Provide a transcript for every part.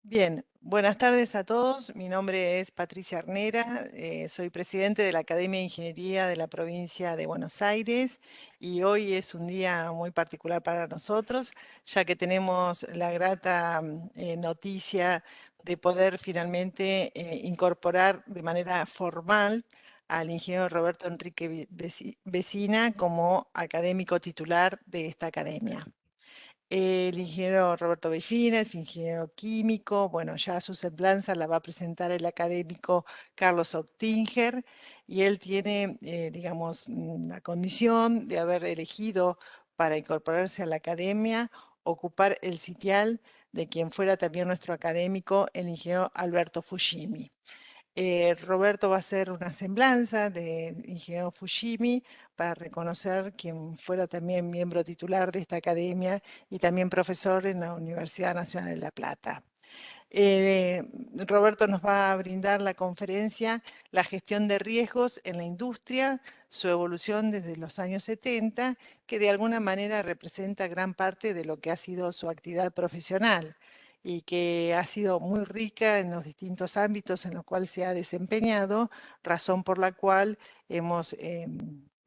Bien, buenas tardes a todos. Mi nombre es Patricia Arnera, soy presidente de la Academia de Ingeniería de la provincia de Buenos Aires y hoy es un día muy particular para nosotros, ya que tenemos la grata noticia de poder finalmente incorporar de manera formal al ingeniero Roberto Enrique Vecina como académico titular de esta academia. El ingeniero Roberto Vecina es ingeniero químico. Bueno, ya su semblanza la va a presentar el académico Carlos Octinger y él tiene, digamos, la condición de haber elegido para incorporarse a la academia, ocupar el sitial de quien fuera también nuestro académico, el ingeniero Alberto Fujimi. Roberto va a hacer una semblanza del ingeniero Fujimi para reconocer quien fuera también miembro titular de esta academia y también profesor en la Universidad Nacional de La Plata. Eh, Roberto nos va a brindar la conferencia La gestión de riesgos en la industria, su evolución desde los años 70, que de alguna manera representa gran parte de lo que ha sido su actividad profesional y que ha sido muy rica en los distintos ámbitos en los cuales se ha desempeñado, razón por la cual hemos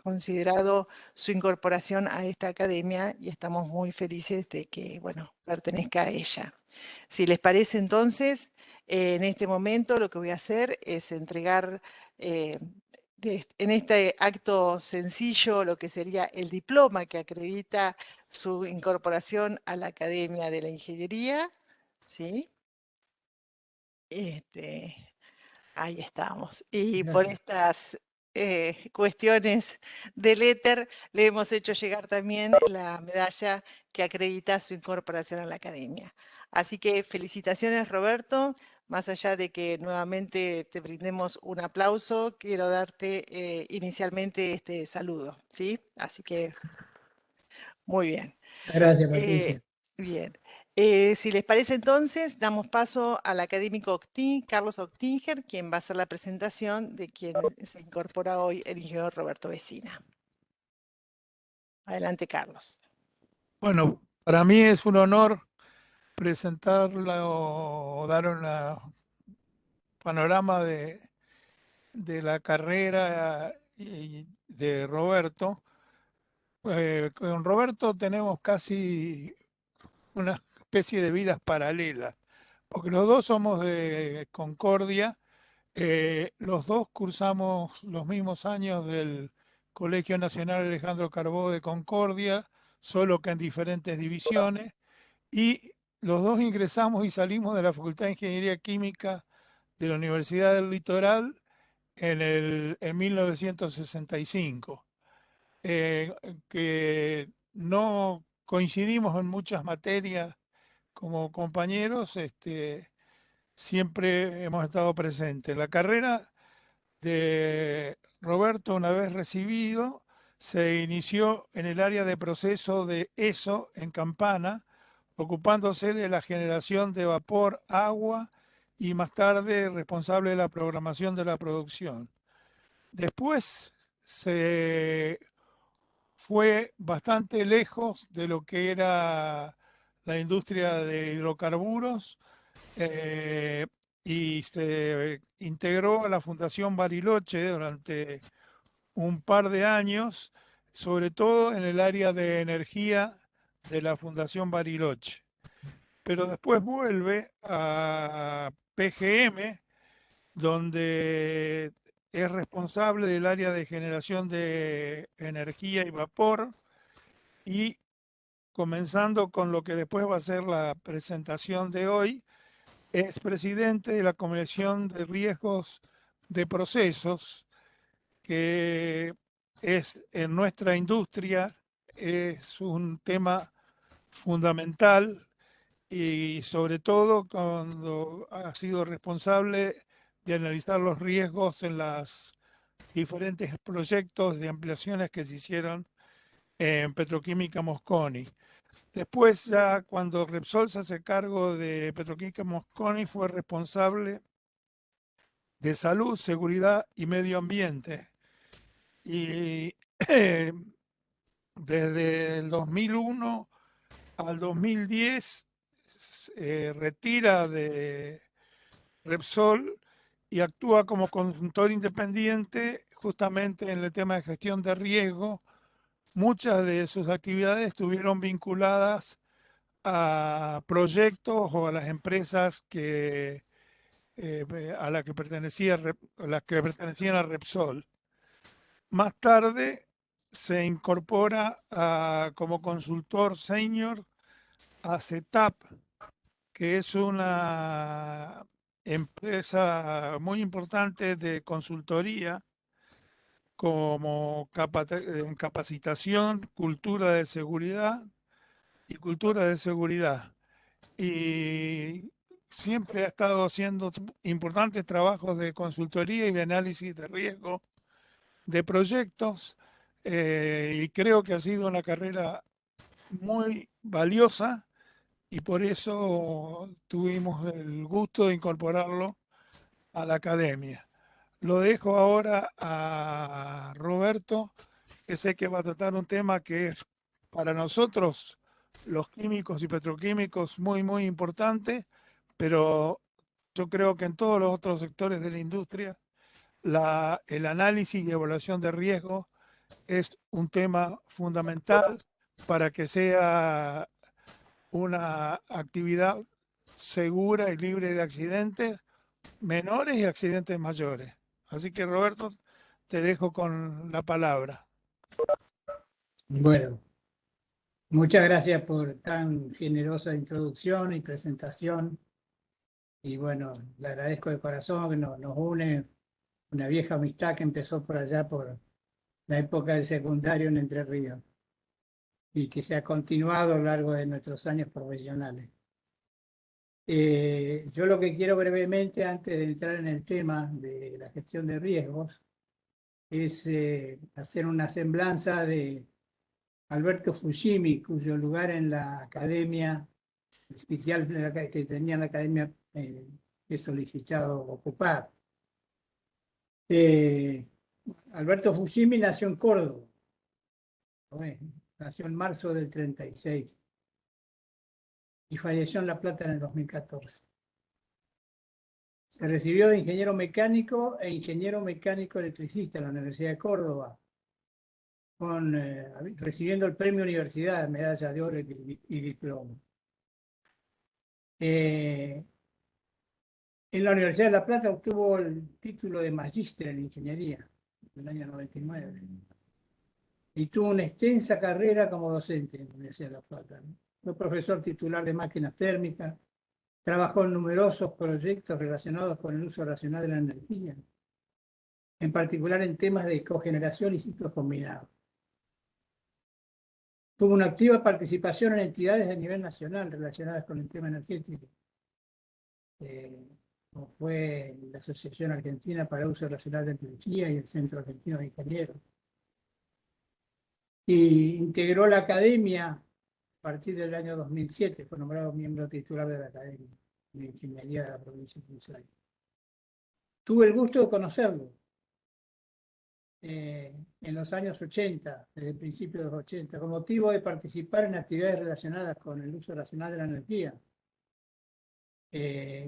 considerado su incorporación a esta academia y estamos muy felices de que, bueno, pertenezca a ella. Si les parece entonces, en este momento lo que voy a hacer es entregar eh, en este acto sencillo lo que sería el diploma que acredita su incorporación a la Academia de la Ingeniería. ¿Sí? Este, ahí estamos. Y por Gracias. estas cuestiones del éter, le hemos hecho llegar también la medalla que acredita su incorporación a la academia. Así que felicitaciones, Roberto. Más allá de que nuevamente te brindemos un aplauso, quiero darte inicialmente este saludo, ¿sí? Así que muy bien. Gracias, Eh, Patricia. bien. Si les parece entonces, damos paso al académico Carlos Octinger, quien va a hacer la presentación de quien se incorpora hoy el ingeniero Roberto Vecina. Adelante, Carlos. Bueno, para mí es un honor presentarla o dar un panorama de la carrera de Roberto. Con Roberto tenemos casi una especie de vidas paralelas, porque los dos somos de Concordia, los dos cursamos los mismos años del Colegio Nacional Alejandro Carbó de Concordia, solo que en diferentes divisiones. Y los dos ingresamos y salimos de la Facultad de Ingeniería Química de la Universidad del Litoral en 1965, eh, que no coincidimos en muchas materias como compañeros, siempre hemos estado presentes. La carrera de Roberto, una vez recibido, se inició en el área de proceso de ESO en Campana, ocupándose de la generación de vapor, agua y más tarde responsable de la programación de la producción. Después se fue bastante lejos de lo que era la industria de hidrocarburos, eh, y se integró a la Fundación Bariloche durante un par de años, sobre todo en el área de energía de la Fundación Bariloche. Pero después vuelve a PGM, donde es responsable del área de generación de energía y vapor, y comenzando con lo que después va a ser la presentación de hoy, es presidente de la Comisión de Riesgos de Procesos, que es en nuestra industria es un tema fundamental, y sobre todo cuando ha sido responsable de analizar los riesgos en los diferentes proyectos de ampliaciones que se hicieron en Petroquímica Mosconi. Después, ya cuando Repsol se hace cargo de Petroquímica Mosconi, fue responsable de salud, seguridad y medio ambiente. Y desde el 2001 al 2010 retira de Repsol y actúa como consultor independiente justamente en el tema de gestión de riesgo. Muchas de sus actividades estuvieron vinculadas a proyectos o a las empresas a las que a las que pertenecían a Repsol. Más tarde se incorpora como consultor senior a CETAP, que es una empresa muy importante de consultoría como en capacitación, cultura de seguridad y cultura de seguridad. Y siempre ha estado haciendo importantes trabajos de consultoría y de análisis de riesgo de proyectos, y creo que ha sido una carrera muy valiosa y por eso tuvimos el gusto de incorporarlo a la academia. Lo dejo ahora a Roberto, que sé que va a tratar un tema que es para nosotros, los químicos y petroquímicos, muy, muy importante, pero yo creo que en todos los otros sectores de la industria, el análisis y evaluación de riesgo es un tema fundamental para que sea una actividad segura y libre de accidentes menores y accidentes mayores. Así que Roberto, te dejo con la palabra. Bueno, muchas gracias por tan generosa introducción y presentación. Y bueno, le agradezco de corazón que nos une una vieja amistad que empezó por allá por la época del secundario en Entre Ríos y que se ha continuado a lo largo de nuestros años profesionales. Yo lo que quiero brevemente, antes de entrar en el tema de la gestión de riesgos, es hacer una semblanza de Alberto Fujimi, cuyo lugar en la academia oficial que tenía la academia he solicitado ocupar. Eh, Alberto Fujimi nació en Córdoba, nació en marzo del 36 y falleció en La Plata en el 2014. Se recibió de ingeniero mecánico e ingeniero mecánico electricista en la Universidad de Córdoba, recibiendo el premio Universidad, medalla de oro y diploma. En la Universidad de La Plata obtuvo el título de magíster en ingeniería en el año 99 y tuvo una extensa carrera como docente en la Universidad de La Plata, ¿no? Fue profesor titular de máquinas térmicas, trabajó en numerosos proyectos relacionados con el uso racional de la energía, en particular en temas de cogeneración y ciclos combinados. Tuvo una activa participación en entidades a nivel nacional relacionadas con el tema energético, como fue la Asociación Argentina para el Uso Racional de Energía y el Centro Argentino de Ingenieros. Y integró la academia a partir del año 2007, fue nombrado miembro titular de la Academia de Ingeniería de la provincia de Buenos Aires. Tuve el gusto de conocerlo en los años 80, desde el principio de los 80, con motivo de participar en actividades relacionadas con el uso racional de la energía.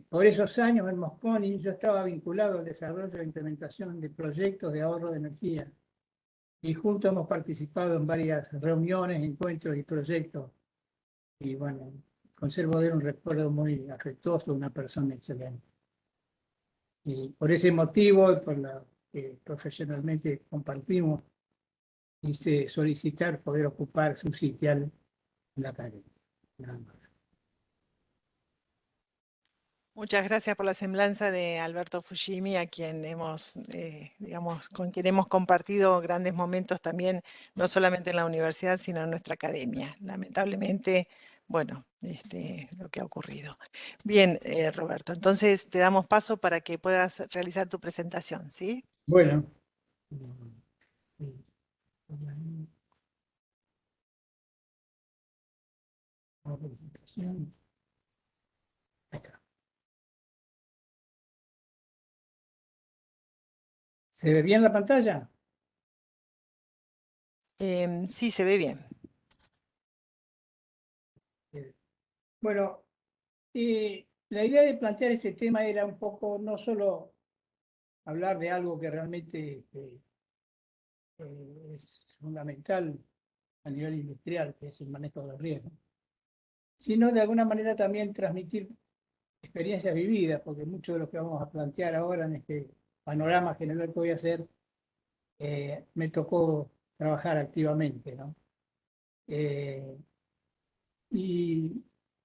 Por esos años en Mosconi yo estaba vinculado al desarrollo e implementación de proyectos de ahorro de energía y juntos hemos participado en varias reuniones, encuentros y proyectos y bueno, conservo de él un recuerdo muy afectuoso, una persona excelente. Y por ese motivo y por la que profesionalmente compartimos, quise solicitar poder ocupar su sitial en la academia. Nada más. Muchas gracias por la semblanza de Alberto Fujimi, a quien digamos, con quien hemos compartido grandes momentos también, no solamente en la universidad, sino en nuestra academia. Lamentablemente, bueno, lo que ha ocurrido. Bien, Roberto, entonces te damos paso para que puedas realizar tu presentación, ¿sí? Bueno, ahí está. ¿Se ve bien la pantalla? Sí, se ve bien. Bueno, La idea de plantear este tema era un poco no solo hablar de algo que realmente es fundamental a nivel industrial, que es el manejo del riesgo, sino de alguna manera también transmitir experiencias vividas, porque mucho de lo que vamos a plantear ahora en este panorama general que voy a hacer, me tocó trabajar activamente, ¿no? Y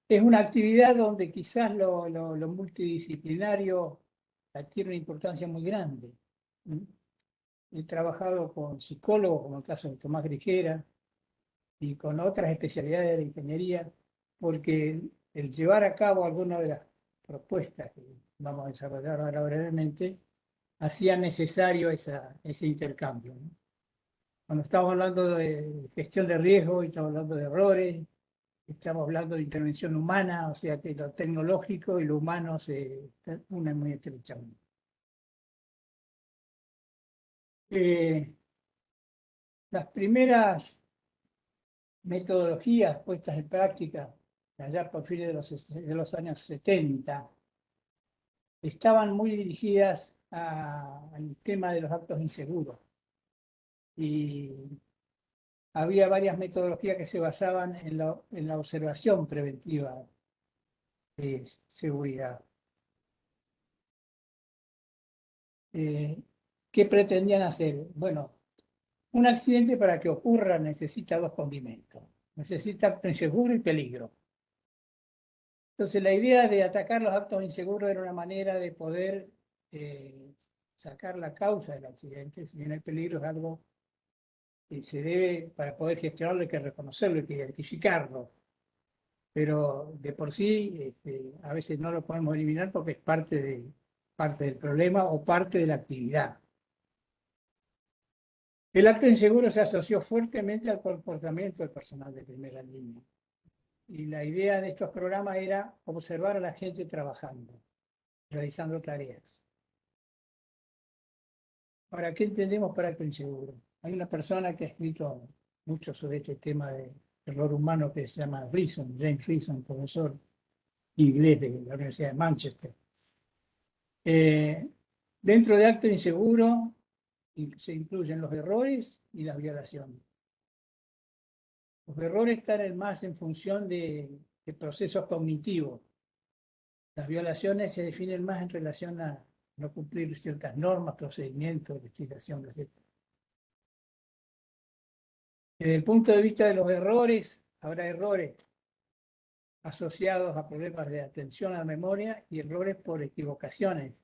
es una actividad donde quizás lo multidisciplinario adquiere una importancia muy grande. ¿Mm? He trabajado con psicólogos, como el caso de Tomás Grigera, y con otras especialidades de la ingeniería, porque el llevar a cabo algunas de las propuestas que vamos a desarrollar ahora brevemente, hacía necesario ese intercambio, ¿no? Cuando estamos hablando de gestión de riesgo y estamos hablando de errores, estamos hablando de intervención humana, o sea que lo tecnológico y lo humano se unen muy estrechamente. Las primeras metodologías puestas en práctica, allá por fines de los años 70, estaban muy dirigidas al tema de los actos inseguros. Y había varias metodologías que se basaban en la observación preventiva de seguridad. ¿Qué pretendían hacer? Bueno, un accidente para que ocurra necesita dos condimentos. Necesita acto inseguro y peligro. Entonces, la idea de atacar los actos inseguros era una manera de poder sacar la causa del accidente. Si bien el peligro es algo que se debe, para poder gestionarlo, hay que reconocerlo, hay que identificarlo. Pero de por sí, a veces no lo podemos eliminar porque es parte del problema o parte de la actividad. El acto inseguro se asoció fuertemente al comportamiento del personal de primera línea. Y la idea de estos programas era observar a la gente trabajando, realizando tareas. Ahora, ¿qué entendemos por acto inseguro? Hay una persona que ha escrito mucho sobre este tema de error humano que se llama Reason, James Reason, profesor inglés de la Universidad de Manchester. Dentro de acto inseguro se incluyen los errores y las violaciones. Los errores están más en función de procesos cognitivos. Las violaciones se definen más en relación a no cumplir ciertas normas, procedimientos, legislación, etc. Desde el punto de vista de los errores, habrá errores asociados a problemas de atención a la memoria y errores por equivocaciones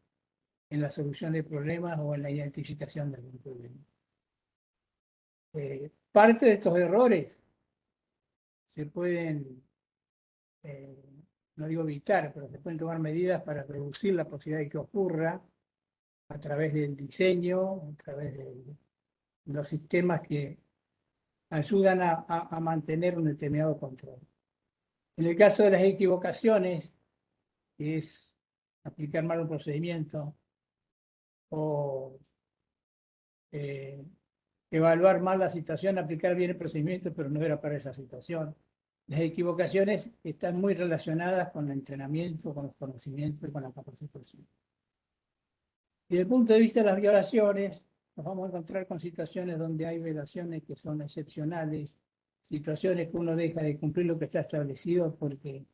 en la solución de problemas o en la identificación de algún problema. Parte de estos errores se pueden, no digo evitar, pero se pueden tomar medidas para reducir la posibilidad de que ocurra a través del diseño, a través de los sistemas que ayudan a mantener un determinado control. En el caso de las equivocaciones, que es aplicar mal un procedimiento o evaluar mal la situación, aplicar bien el procedimiento, pero no era para esa situación. Las equivocaciones están muy relacionadas con el entrenamiento, con los conocimientos y con la capacitación. Y desde el punto de vista de las violaciones, nos vamos a encontrar con situaciones donde hay violaciones que son excepcionales, situaciones que uno deja de cumplir lo que está establecido porque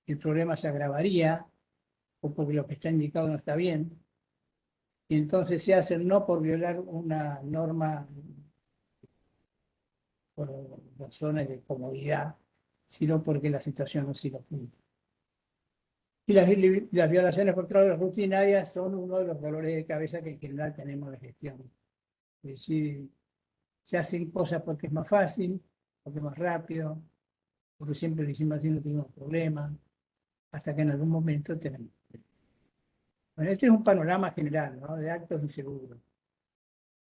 el problema se agravaría o porque lo que está indicado no está bien. Y entonces se hacen no por violar una norma por razones de comodidad, sino porque la situación no se lo cumple. Y las violaciones controladas rutinarias son uno de los dolores de cabeza que en general tenemos de gestión. Es decir, se hacen cosas porque es más fácil, porque es más rápido, porque siempre lo hicimos así, no tuvimos problemas, hasta que en algún momento tenemos. Bueno, este es un panorama general, ¿no?, de actos inseguros.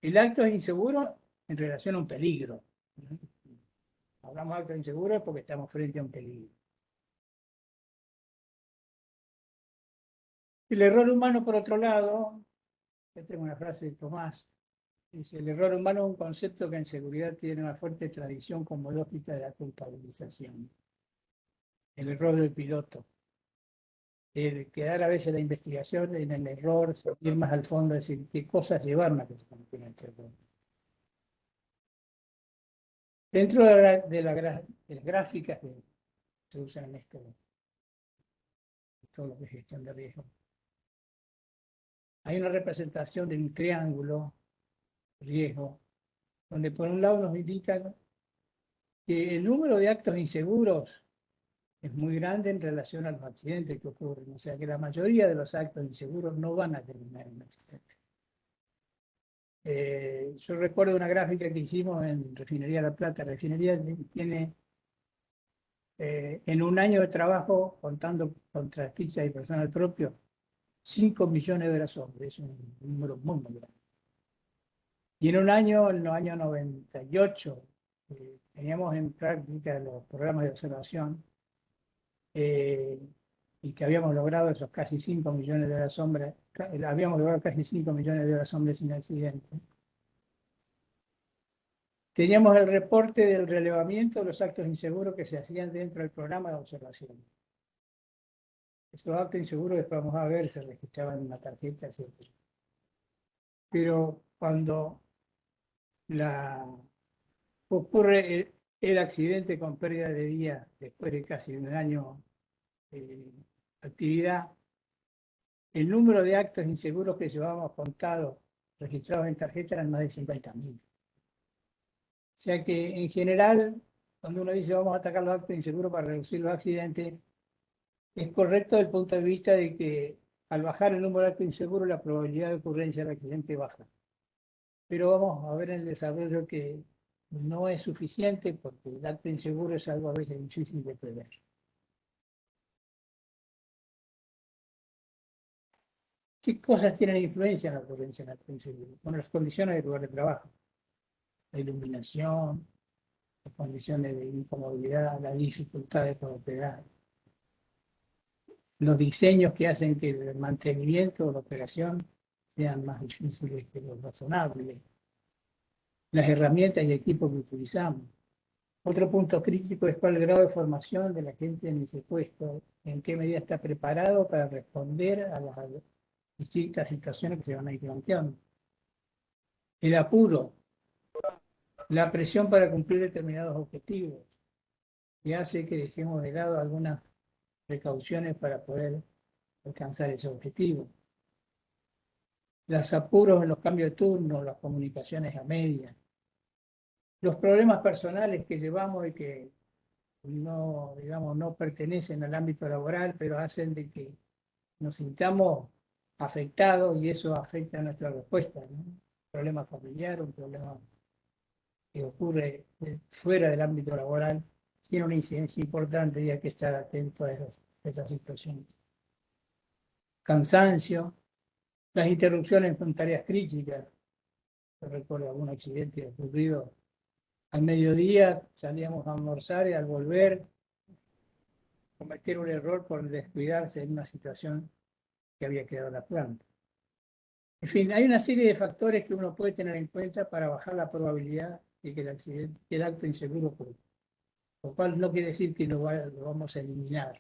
El acto es inseguro en relación a un peligro, ¿no? Hablamos de actos inseguros porque estamos frente a un peligro. El error humano, por otro lado, yo tengo una frase de Tomás, dice: el error humano es un concepto que en seguridad tiene una fuerte tradición como lógica de la culpabilización. El error del piloto. quedar a veces la investigación en el error, ir más al fondo, es decir, qué cosas llevaron a que se cometiera este error. Dentro de las gráficas que se usan en todo lo que es gestión de riesgo, hay una representación de un triángulo riesgo, donde por un lado nos indican que el número de actos inseguros es muy grande en relación a los accidentes que ocurren. O sea que la mayoría de los actos inseguros no van a terminar en un accidente. Yo recuerdo una gráfica que hicimos en Refinería La Plata. La refinería tiene en un año de trabajo, contando contratistas y personal propio, 5 millones de horas hombre. Es un número muy, muy grande. Y en el año 98, teníamos en práctica los programas de observación eh, y que habíamos logrado esos casi 5 millones de horas hombres, habíamos logrado casi 5 millones de horas hombres sin accidente. Teníamos el reporte del relevamiento de los actos inseguros que se hacían dentro del programa de observación. Estos actos inseguros después vamos a ver, se registraban en una tarjeta, etc. Pero cuando ocurre el accidente con pérdida de vida después de casi un año de actividad, el número de actos inseguros que llevábamos contados, registrados en tarjeta, eran más de 50.000. O sea que en general, cuando uno dice vamos a atacar los actos inseguros para reducir los accidentes, es correcto desde el punto de vista de que al bajar el número de actos inseguros, la probabilidad de ocurrencia del accidente baja. Pero vamos a ver en el desarrollo que no es suficiente porque el acto inseguro es algo a veces difícil de prever. ¿Qué cosas tienen influencia en la ocurrencia del acto inseguro? Bueno, las condiciones del lugar de trabajo, la iluminación, las condiciones de incomodidad, la dificultad de poder operar, los diseños que hacen que el mantenimiento o la operación sean más difíciles que los razonables, las herramientas y equipos que utilizamos. Otro punto crítico es cuál es el grado de formación de la gente en ese puesto, en qué medida está preparado para responder a las distintas situaciones que se van a ir planteando. El apuro, la presión para cumplir determinados objetivos, que hace que dejemos de lado algunas precauciones para poder alcanzar ese objetivo. Los apuros en los cambios de turno, las comunicaciones a medias, los problemas personales que llevamos y que no, digamos, no pertenecen al ámbito laboral, pero hacen de que nos sintamos afectados y eso afecta a nuestra respuesta, ¿no? Un problema familiar, un problema que ocurre fuera del ámbito laboral, tiene una incidencia importante y hay que estar atento a esas situaciones. Cansancio, las interrupciones con tareas críticas. Yo recuerdo algún accidente ocurrido al mediodía, salíamos a almorzar y al volver cometer un error por descuidarse en una situación que había quedado en la planta. En fin, hay una serie de factores que uno puede tener en cuenta para bajar la probabilidad de que el acto inseguro ocurra. Lo cual no quiere decir que lo vamos a eliminar.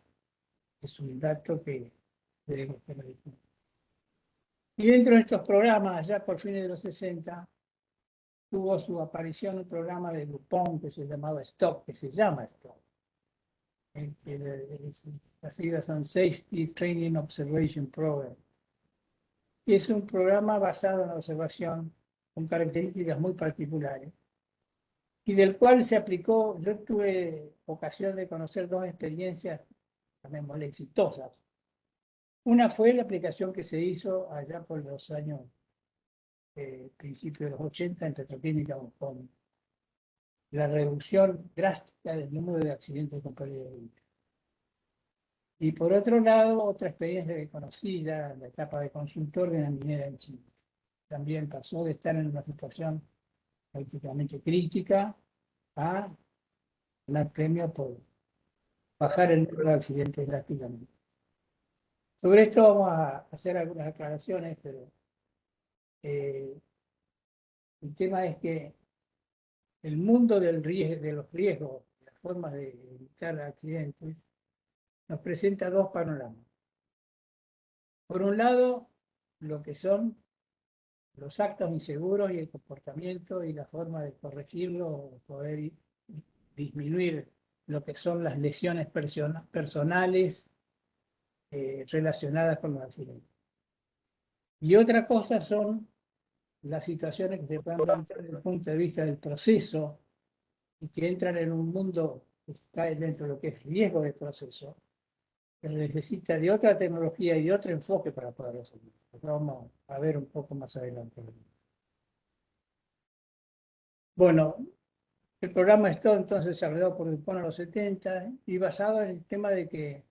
Es un dato que debemos tener en cuenta. Y dentro de estos programas, ya por fines de los 60, tuvo su aparición un programa de DuPont que se llamaba STOP, que se llama STOP. Las siglas son Safety Training Observation Program. Y es un programa basado en la observación con características muy particulares y del cual se aplicó. Yo tuve ocasión de conocer dos experiencias, llamémosle exitosas. Una fue la aplicación que se hizo allá por los años, principios de los 80 en Petroquímica con la reducción drástica del número de accidentes con pérdida de vida. Y por otro lado, otra experiencia que conocí ya en la etapa de consultor de una minera en Chile. También pasó de estar en una situación prácticamente crítica a ganar premio por bajar el número de accidentes drásticamente. Sobre esto vamos a hacer algunas aclaraciones, pero el tema es que el mundo del riesgo, de los riesgos, las formas de evitar accidentes, nos presenta dos panoramas. Por un lado, lo que son los actos inseguros y el comportamiento y la forma de corregirlo o poder disminuir lo que son las lesiones personales relacionadas con los accidentes. Y otra cosa son las situaciones que se pueden plantear desde el punto de vista del proceso y que entran en un mundo que está dentro de lo que es riesgo de proceso, que necesita de otra tecnología y de otro enfoque para poder resolver. Lo vamos a ver un poco más adelante. Bueno, el programa está entonces desarrollado por DuPont en los 70 y basado en el tema de que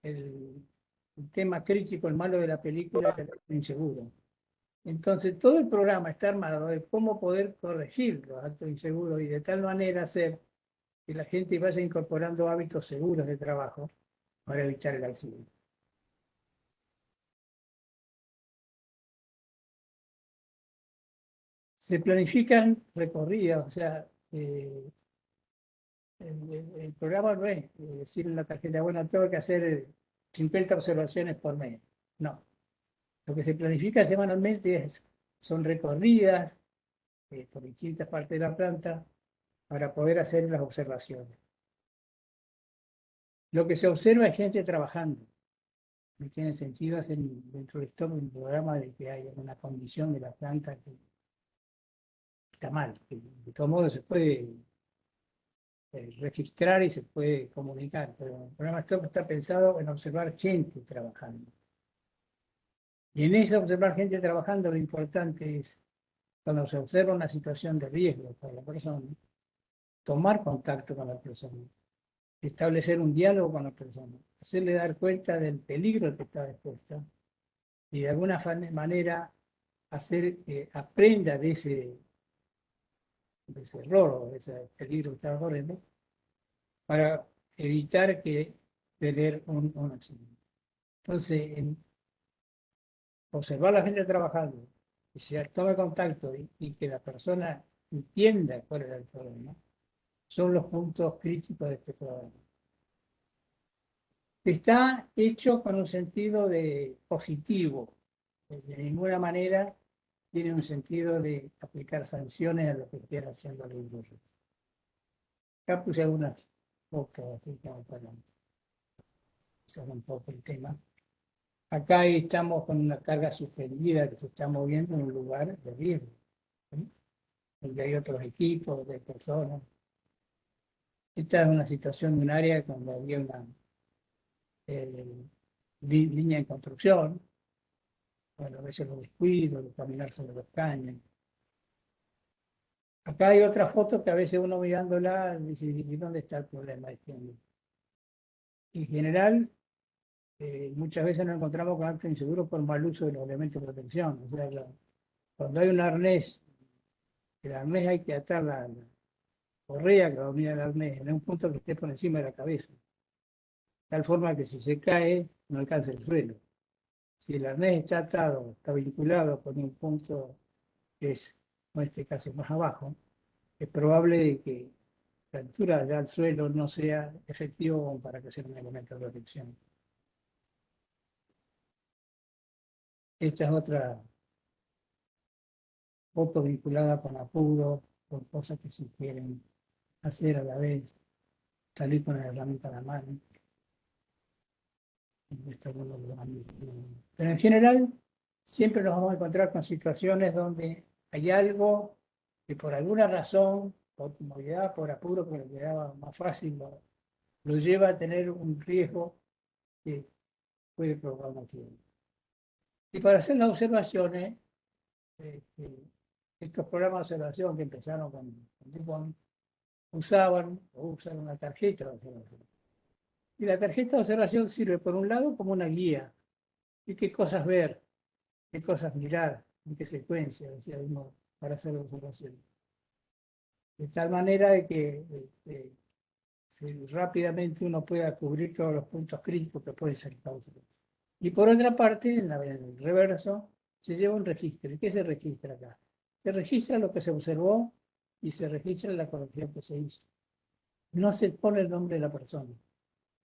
el, el tema crítico, el malo de la película, es el inseguro. Entonces, todo el programa está armado de cómo poder corregir los actos inseguros y de tal manera hacer que la gente vaya incorporando hábitos seguros de trabajo para evitar el accidente. Se planifican recorridos, o sea, el programa no es decir en la tarjeta, bueno, tengo que hacer 50 observaciones por mes. No. Lo que se planifica semanalmente son recorridas por distintas partes de la planta para poder hacer las observaciones. Lo que se observa es gente trabajando. No tiene sentido hacer dentro de esto un programa de que haya una condición de la planta que está mal. Que de todos modos se puede registrar y se puede comunicar, pero el programa Stop está pensado en observar gente trabajando. Y en ese observar gente trabajando, lo importante es, cuando se observa una situación de riesgo para la persona, tomar contacto con la persona, establecer un diálogo con la persona, hacerle dar cuenta del peligro al que está expuesta y de alguna manera hacer que aprenda de ese error o de ese peligro que está corriendo para evitar que tener un accidente. Entonces, observar a la gente trabajando, que se tome contacto y que la persona entienda cuál es el problema, son los puntos críticos de este programa. Está hecho con un sentido de positivo, de ninguna manera tiene un sentido de aplicar sanciones a lo que estén haciendo los industria. Acá puse algunas fotos así como para hacer un poco el tema. Acá estamos con una carga suspendida que se está moviendo en un lugar de riesgo, ¿sí? Donde hay otros equipos, de personas. Esta es una situación de un área donde había una línea de construcción. Bueno, a veces lo descuido, de caminar sobre los caños. Acá hay otra foto que a veces uno mirándola dice, ¿y dónde está el problema? En general, muchas veces nos encontramos con actos inseguros por mal uso de los elementos de protección. O sea, cuando hay un arnés, el arnés hay que atar la correa que domina el arnés en un punto que esté por encima de la cabeza. De tal forma que si se cae, no alcanza el suelo. Si el arnés está atado, está vinculado con un punto que es, en este caso, más abajo, es probable de que la altura del suelo no sea efectivo para que sea un elemento de protección. Esta es otra foto vinculada con apuro, con cosas que se quieren hacer a la vez, salir con la herramienta a la mano. Pero en general, siempre nos vamos a encontrar con situaciones donde hay algo que por alguna razón, por comodidad, por apuro, que le quedaba más fácil, lo lleva a tener un riesgo que puede provocar un accidente. Y para hacer las observaciones, estos programas de observación que empezaron con DuPont, usaban o usan una tarjeta de observación. Y la tarjeta de observación sirve, por un lado, como una guía de qué cosas ver, qué cosas mirar, en qué secuencia, decía uno, para hacer observaciones. De tal manera de que rápidamente uno pueda cubrir todos los puntos críticos que pueden ser causados. Y por otra parte, en el reverso, se lleva un registro. ¿Y qué se registra acá? Se registra lo que se observó y se registra la corrección que se hizo. No se pone el nombre de la persona.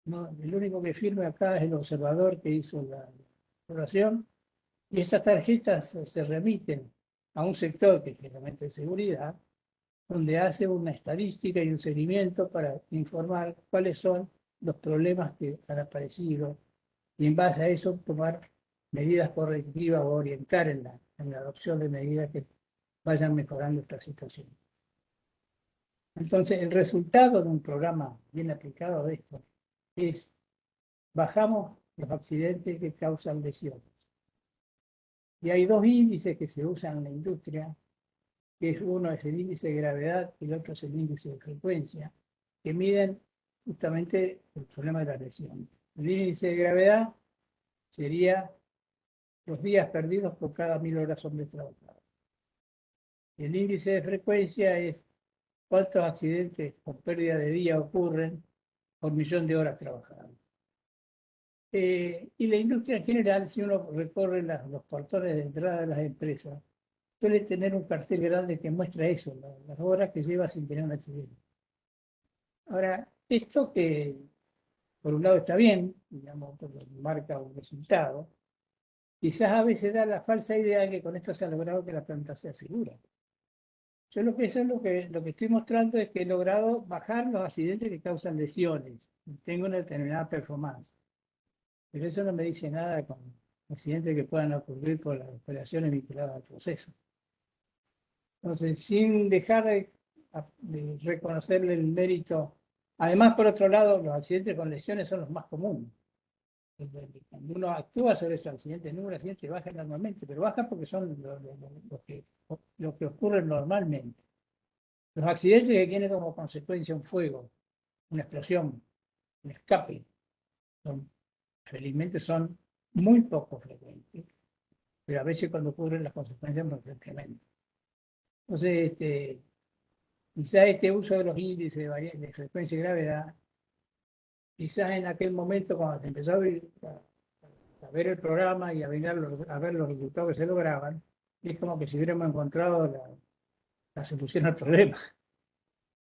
No, el único que firme acá es el observador que hizo población, y estas tarjetas se remiten a un sector que es generalmente de seguridad, donde hace una estadística y un seguimiento para informar cuáles son los problemas que han aparecido y en base a eso tomar medidas correctivas o orientar en la adopción de medidas que vayan mejorando esta situación. Entonces, el resultado de un programa bien aplicado de esto es bajamos los accidentes que causan lesiones. Y hay dos índices que se usan en la industria, que es uno es el índice de gravedad y el otro es el índice de frecuencia, que miden justamente el problema de la lesión. El índice de gravedad sería los días perdidos por cada 1000 horas hombre trabajadas. El índice de frecuencia es cuántos accidentes con pérdida de día ocurren por 1.000.000 de horas trabajadas. Y la industria en general, si uno recorre los portones de entrada de las empresas, suele tener un cartel grande que muestra eso, las horas que lleva sin tener un accidente. Ahora, esto que por un lado está bien, digamos, porque marca un resultado, quizás a veces da la falsa idea de que con esto se ha logrado que la planta sea segura. Yo lo que eso es lo que estoy mostrando es que he logrado bajar los accidentes que causan lesiones. Tengo una determinada performance. Pero eso no me dice nada con accidentes que puedan ocurrir por las operaciones vinculadas al proceso. Entonces, sin dejar de reconocerle el mérito. Además, por otro lado, los accidentes con lesiones son los más comunes. Cuando uno actúa sobre esos accidentes, el número de accidentes baja normalmente, pero baja porque son lo que ocurre normalmente. Los accidentes que tienen como consecuencia un fuego, una explosión, un escape, felizmente son muy poco frecuentes, pero a veces cuando ocurren las consecuencias son tremendas. Entonces, quizás este uso de los índices de frecuencia y gravedad, quizás en aquel momento cuando se empezó a ver el programa y a ver los resultados que se lograban, es como que si hubiéramos encontrado la solución al problema.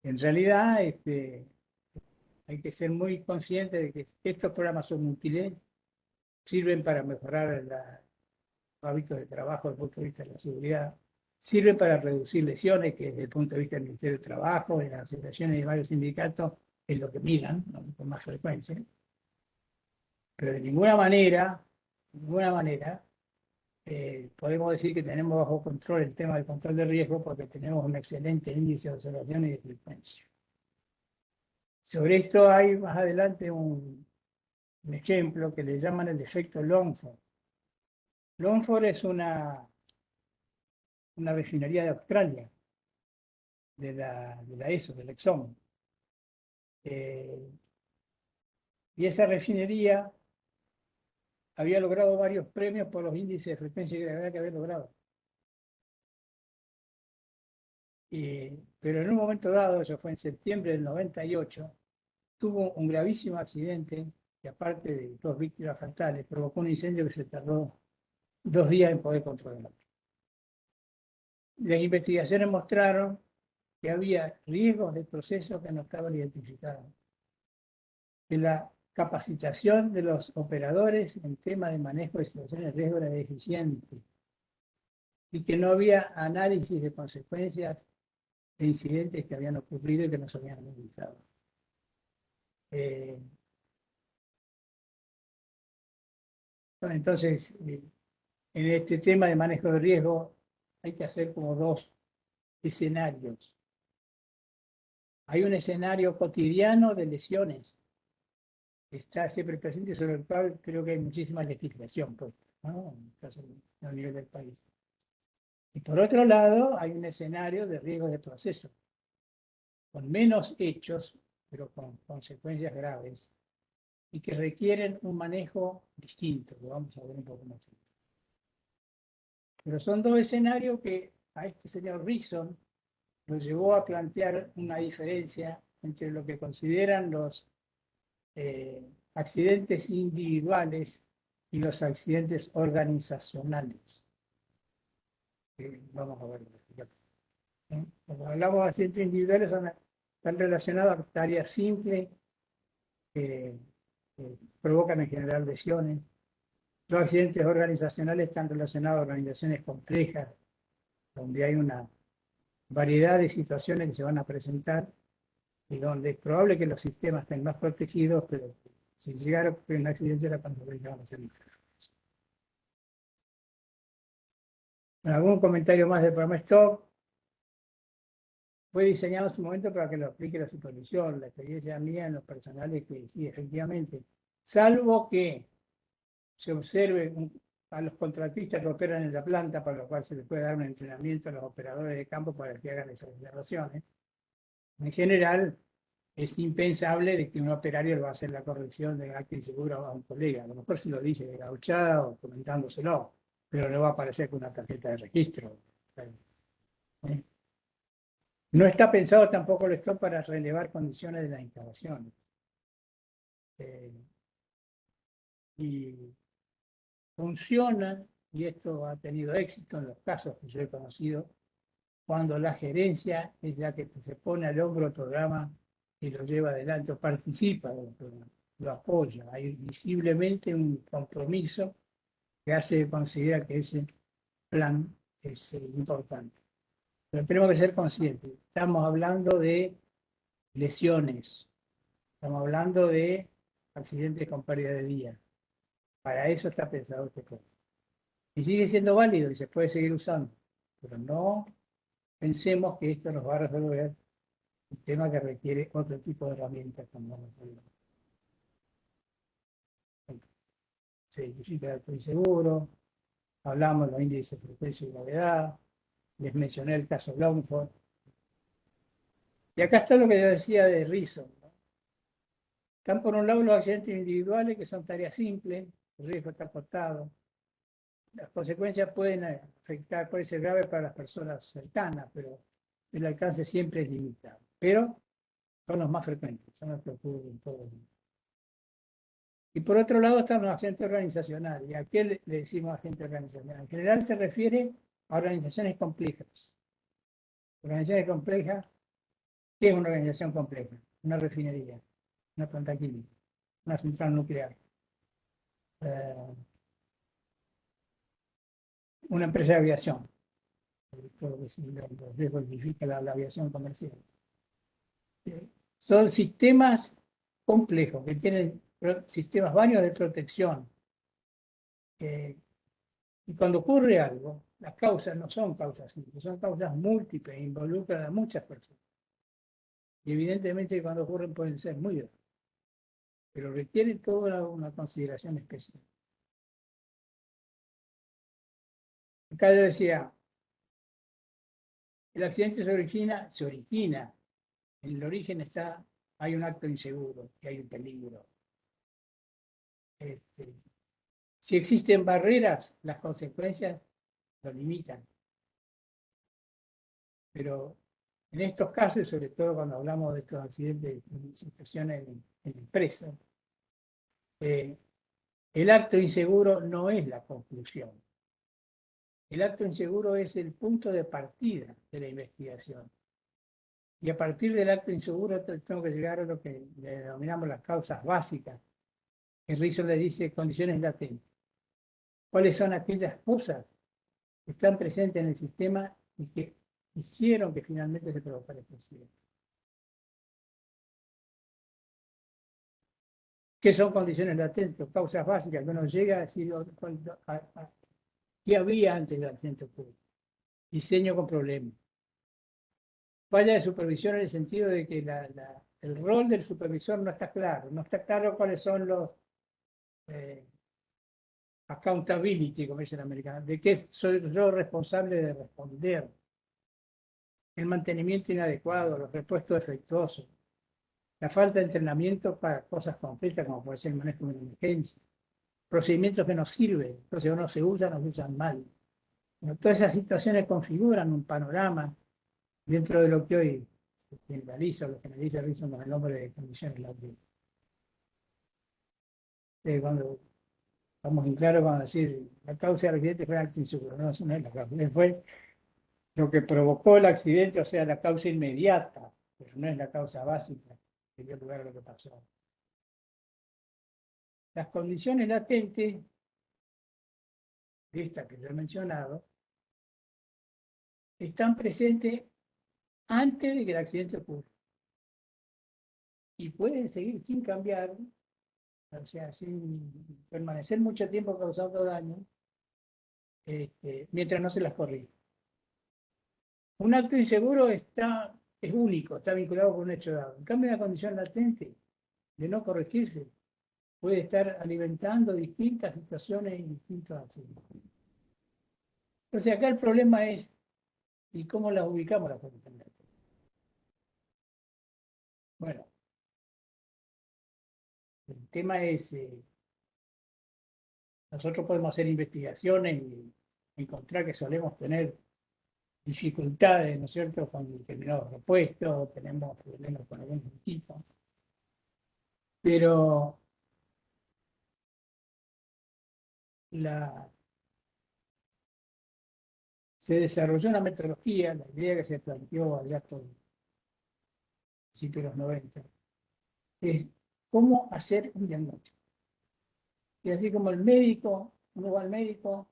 En realidad, hay que ser muy consciente de que estos programas son útiles, sirven para mejorar los hábitos de trabajo desde el punto de vista de la seguridad, sirven para reducir lesiones, que desde el punto de vista del Ministerio de Trabajo, de las asociaciones y varios sindicatos, es lo que miran, ¿no?, con más frecuencia. Pero de ninguna manera, podemos decir que tenemos bajo control el tema del control de riesgo porque tenemos un excelente índice de observación y de frecuencia. Sobre esto hay más adelante un ejemplo que le llaman el efecto Longford. Longford es una refinería de Australia, de la ESO, del Exxon. Y esa refinería había logrado varios premios por los índices de frecuencia y gravedad que había logrado. Pero en un momento dado, eso fue en septiembre del 98, tuvo un gravísimo accidente que aparte de 2 víctimas fatales, provocó un incendio que se tardó 2 días en poder controlar. Las investigaciones mostraron que había riesgos de procesos que no estaban identificados, que la capacitación de los operadores en tema de manejo de situaciones de riesgo era deficiente y que no había análisis de consecuencias de incidentes que habían ocurrido y que no se habían analizado. Entonces, en este tema de manejo de riesgo hay que hacer como 2 escenarios. Hay un escenario cotidiano de lesiones que está siempre presente, sobre el cual creo que hay muchísima legislación, pues, ¿no?, a nivel del país. Y por otro lado, hay un escenario de riesgo de proceso, con menos hechos, pero con consecuencias graves, y que requieren un manejo distinto, lo vamos a ver un poco más. Pero son 2 escenarios que a este señor Reason lo llevó a plantear una diferencia entre lo que consideran los accidentes individuales y los accidentes organizacionales. Vamos a ver. Cuando hablamos de accidentes individuales, están relacionados a tareas simples que provocan en general lesiones, Los accidentes organizacionales están relacionados a organizaciones complejas, donde hay una variedad de situaciones que se van a presentar y donde es probable que los sistemas estén más protegidos, pero si llegara a ocurrir un accidente, la consecuencia van a ser más. ¿Algún comentario más del programa Stop? Fue diseñado en su momento para que lo aplique la supervisión. La experiencia mía en los personales que sí, efectivamente, salvo que se observe a los contratistas que operan en la planta, para lo cual se les puede dar un entrenamiento a los operadores de campo para que hagan esas observaciones. En general, es impensable de que un operario le va a hacer la corrección de acto inseguro a un colega. A lo mejor se lo dice de gauchada o comentándoselo, pero no va a aparecer con una tarjeta de registro. ¿Eh? No está pensado tampoco el stop para relevar condiciones de las instalaciones. Y funciona, y esto ha tenido éxito en los casos que yo he conocido, cuando la gerencia es la que se pone al hombro el programa y lo lleva adelante o participa del programa, lo apoya. Hay visiblemente un compromiso que hace considerar que ese plan es importante. Pero tenemos que ser conscientes. Estamos hablando de lesiones, estamos hablando de accidentes con pérdida de vida. Para eso está pensado este programa. Y sigue siendo válido y se puede seguir usando, pero no pensemos que esto nos va a resolver un tema que requiere otro tipo de herramientas como se identifica el inseguro, hablamos de los índices de frecuencia y gravedad, les mencioné el caso Longford. Y acá está lo que yo decía de Rizzo, ¿no? Están por un lado los accidentes individuales, que son tareas simples, el riesgo está acotado. Las consecuencias pueden afectar, puede ser grave para las personas cercanas, pero el alcance siempre es limitado. Pero son los más frecuentes, son los que ocurren en todo el mundo. Y por otro lado están los agentes organizacionales. ¿Y a qué le decimos agente organizacional? En general se refiere a organizaciones complejas. Organizaciones complejas, ¿qué es una organización compleja? Una refinería, una planta química, una central nuclear, una empresa de aviación, todo lo que significa la aviación comercial. Son sistemas complejos que tienen sistemas varios de protección. Y cuando ocurre algo, las causas no son causas simples, son causas múltiples, involucran a muchas personas. Y evidentemente cuando ocurren pueden ser muy graves, pero requieren toda una consideración especial. Acá yo decía, el accidente se origina, en el origen hay un acto inseguro, que hay un peligro. Si existen barreras, las consecuencias lo limitan. Pero en estos casos, sobre todo cuando hablamos de estos accidentes de situaciones en empresas, el acto inseguro no es la conclusión. El acto inseguro es el punto de partida de la investigación. Y a partir del acto inseguro tengo que llegar a lo que le denominamos las causas básicas. Que Rizzo le dice condiciones latentes. ¿Cuáles son aquellas cosas que están presentes en el sistema y que hicieron que finalmente se provocara este accidente? ¿Qué son condiciones latentes? Causas básicas que uno llega a decir qué había antes del accidente ocurrido. Diseño con problemas. Falla de supervisión en el sentido de que el rol del supervisor no está claro. No está claro cuáles son los accountability, como dicen en americano, de qué soy yo responsable de responder. El mantenimiento inadecuado, los repuestos defectuosos, la falta de entrenamiento para cosas concretas como puede ser el manejo de una emergencia, procedimientos que no sirven, entonces o no se usan mal. Bueno, todas esas situaciones configuran un panorama dentro de lo que hoy se generaliza, lo que generaliza con el nombre de condiciones laborales. Cuando estamos en claro, vamos a decir, la causa del accidente fue el acto inseguro, no, eso no es la causa, fue lo que provocó el accidente, o sea, la causa inmediata, pero no es la causa básica que dio lugar a lo que pasó. Las condiciones latentes de esta que yo he mencionado, están presentes antes de que el accidente ocurra. Y pueden seguir sin cambiar, o sea, sin permanecer mucho tiempo causando daño, mientras no se las corrija. Un acto inseguro es único, está vinculado con un hecho dado. En cambio, una condición latente de no corregirse puede estar alimentando distintas situaciones y distintos accidentes. Entonces, acá el problema es, ¿y cómo las ubicamos las condiciones latentes? Bueno, el tema es, nosotros podemos hacer investigaciones y encontrar que solemos tener dificultades, ¿no es cierto?, con determinados repuestos, tenemos problemas con algunos equipos, pero se desarrolló una metodología, la idea que se planteó allá por el principio de los 90, es cómo hacer un diagnóstico. Y así como el médico, uno va al médico